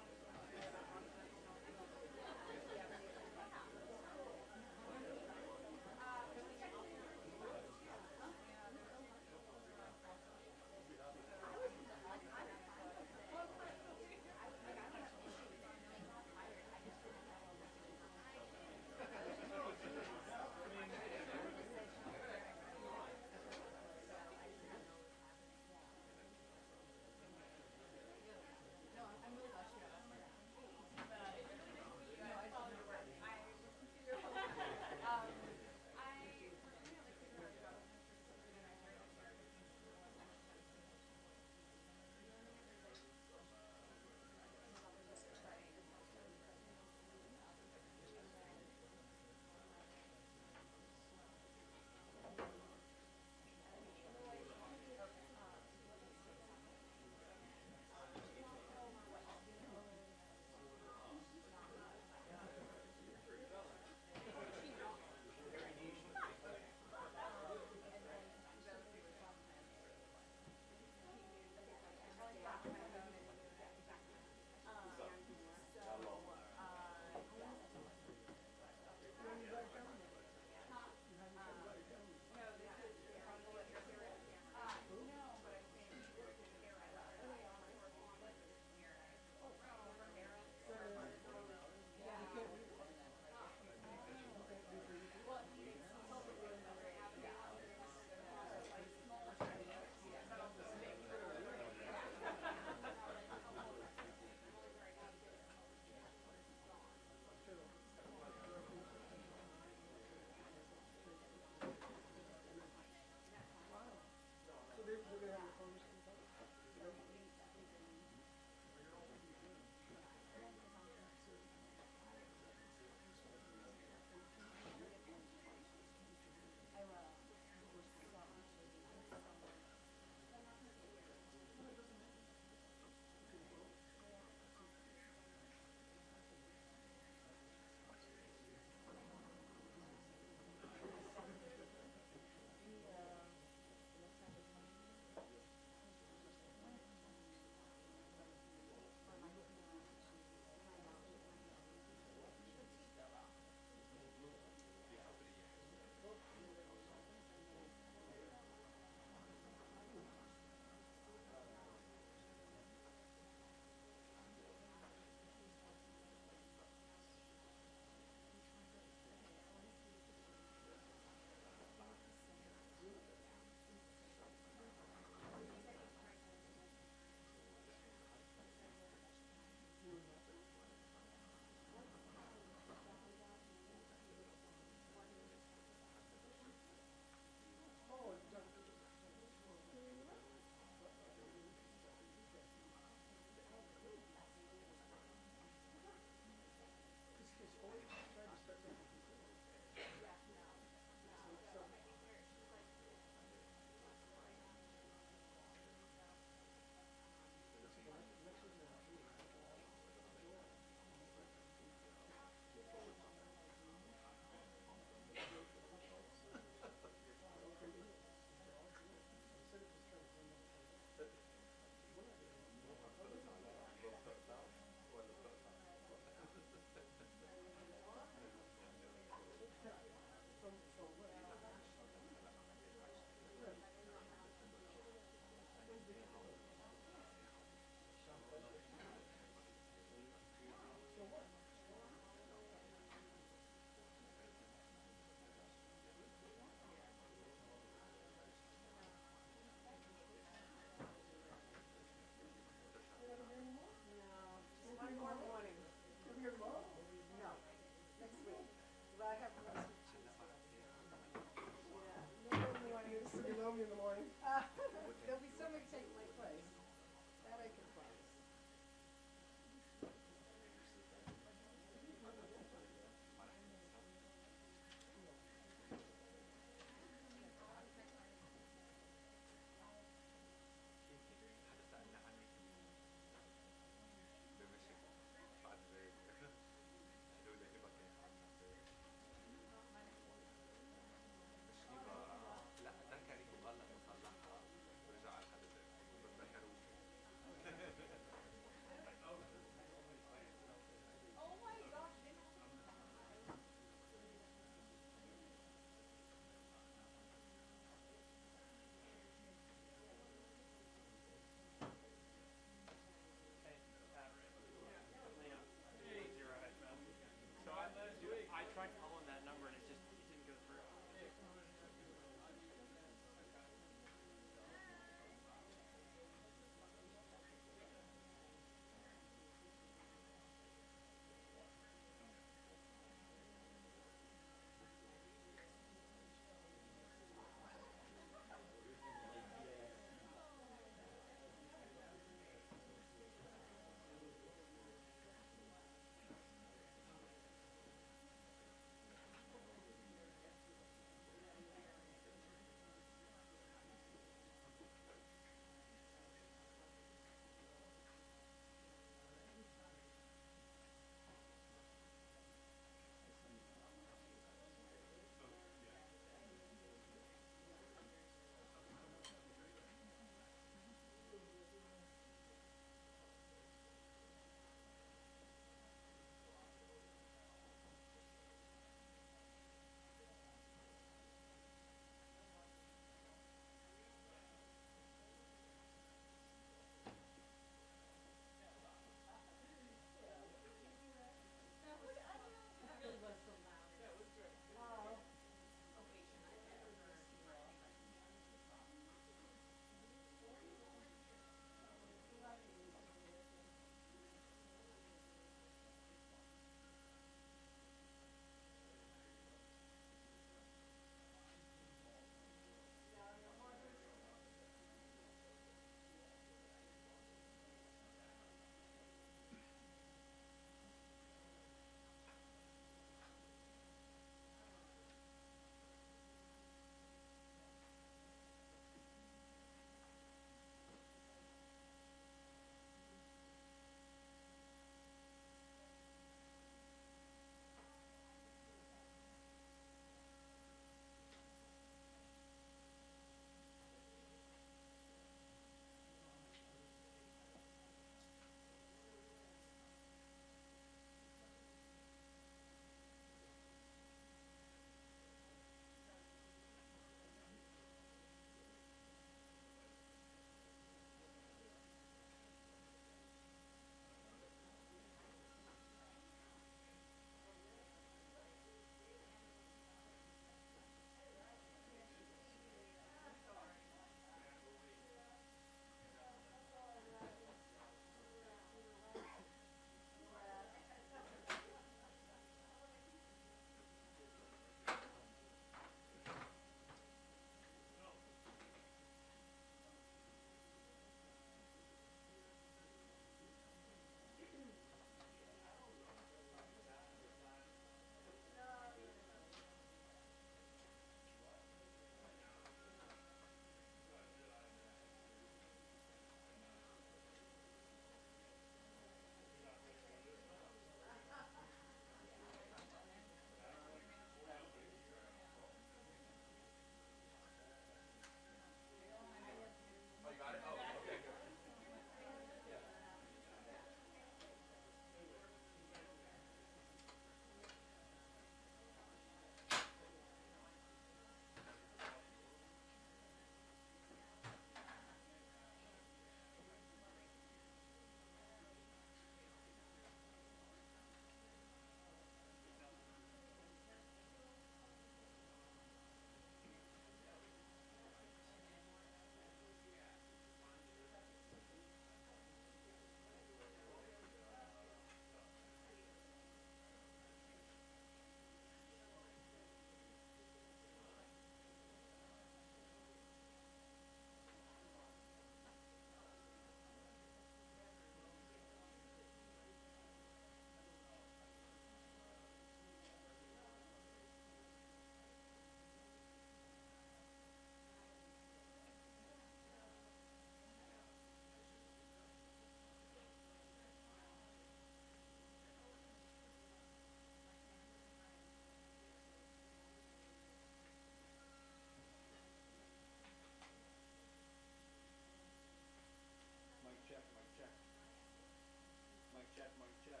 Mic check, mic check.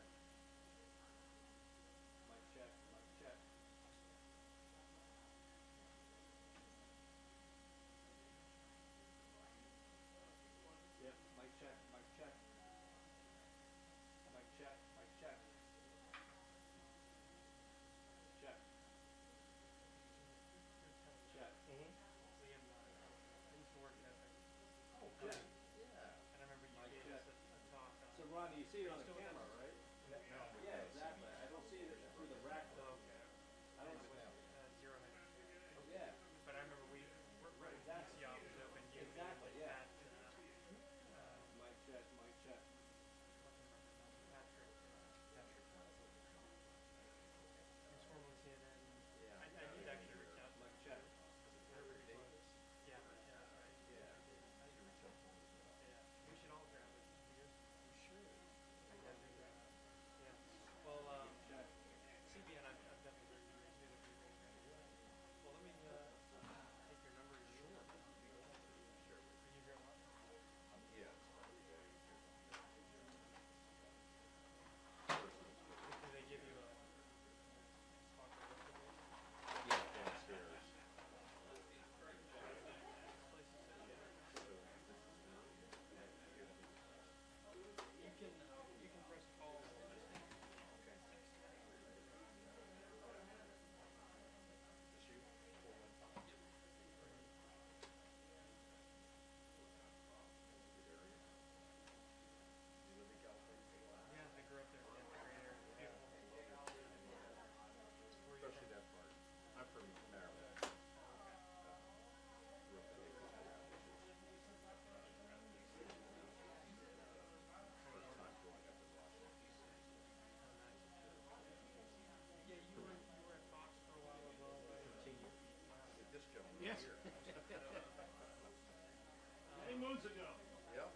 Mic check, mic check. Yep, mic check, mic check. Mic check, mic check. Check. Check. Liam, I used to work at Epic. Oh, good. Yeah. And I remember you Mic gave check. us a talk on. So Ron, you see it on the Still camera, with us? right? No. Yeah, exactly. I don't see it through the rack though. I don't know. Zero Hedge. Oh, yeah. But I remember we were right. Exactly. PCI was open. You Exactly, yeah. At, mic check, mic check. Patrick. He's formerly CNN. Yeah. I need to actually reach out to Mic him. check. Yeah, right. Yeah. Yeah. We should all grab it. We should. Yeah. Well, CBN, I've definitely heard you guys do the briefing. Well, let me take your number. Sure. Are you here a lot? Yeah. Do they give you a spot to look at? Yeah, downstairs. You can press pause. Okay. Just you? You live in California? Yeah, I grew up there. Yeah, great area. Beautiful. Especially that part. I'm from Maryland. Grew up in First time growing up in Washington, D.C. Yeah, you were at Fox for a while as well, right? 15 years. With this gentleman Yes. here. Many moons ago. Yep.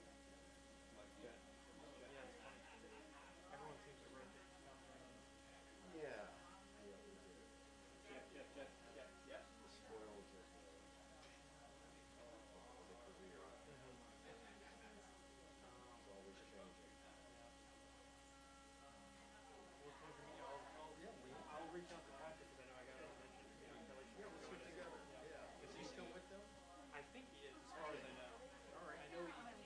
Yeah, it's funny. Everyone seems to rotate. Yeah. Check, check, check, check. Yep. The spoils of the career. It's always changing. I'll reach out to Patrick because I know I got a mention. Yeah, let's get together. Yeah. Is he still with them? I think he is, as far as I know. All right. I know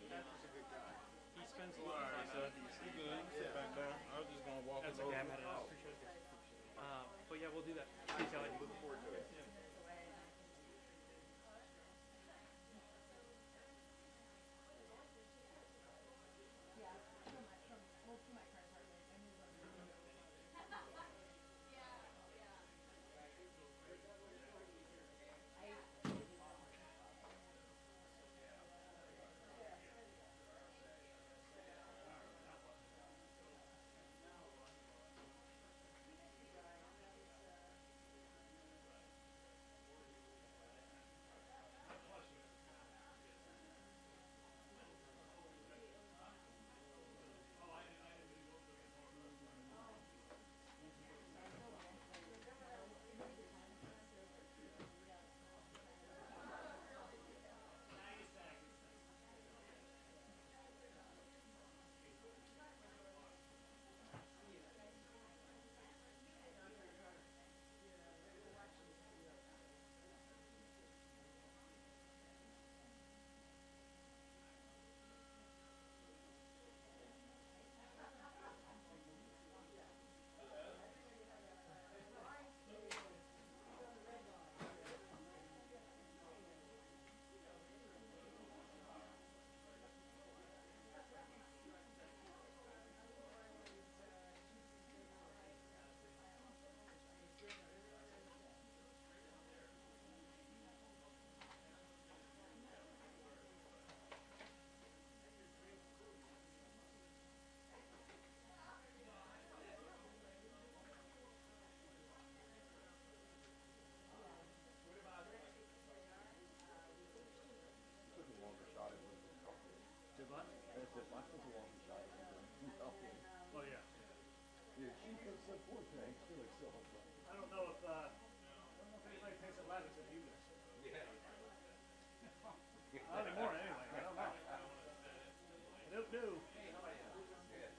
Patrick's a good guy. he spends a lot of time. You good? Sit back down. I was just gonna walk That's over. okay. I'm headed out. Appreciate it. But yeah, we'll do that. Thanks, Kelly. Looking forward to it. Yeah. Took a longer shot at it. Did what? I said, I took a longer shot at it. Oh yeah. Yeah, she goes so poor thing. She looks so fun. I don't know if anybody takes Atlantis at you guys. Yeah. Not anymore anyway. I don't know. I don't know. Hey, how are you? Good.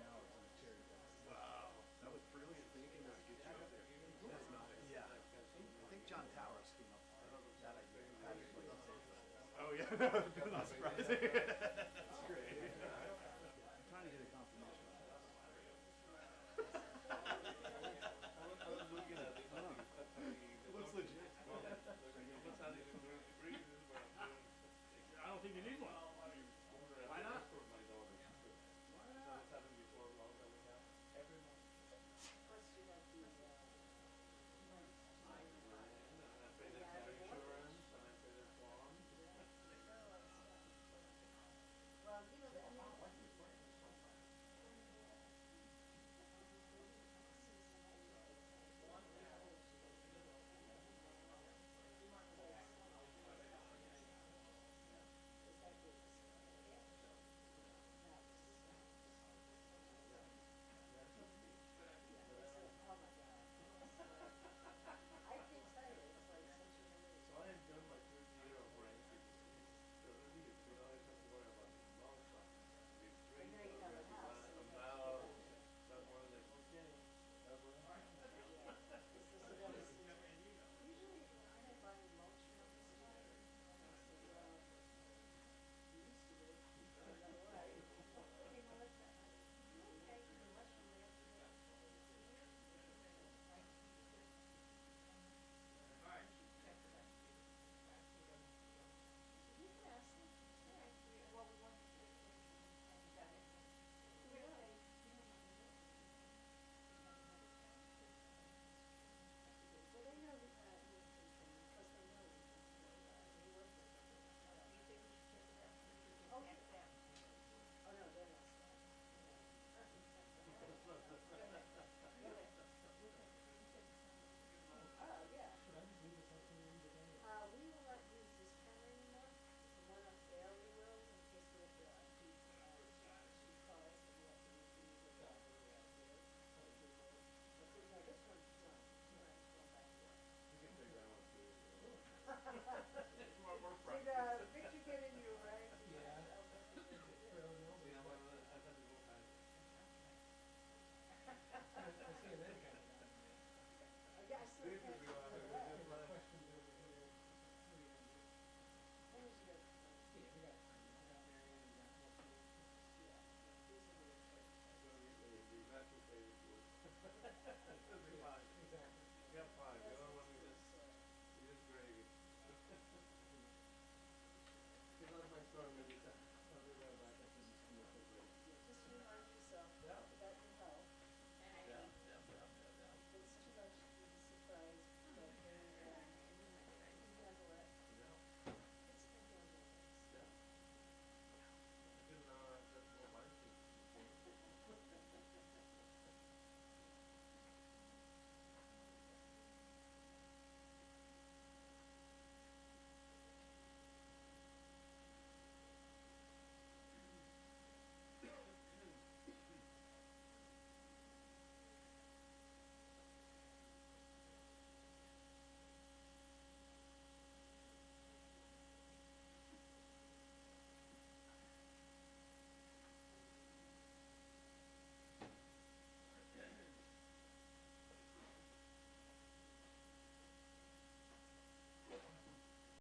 hours in a chair. Wow, that was brilliant thinking to get you up there. That's nice. Yeah. I think John Towers came up with that idea. Oh yeah, not surprising.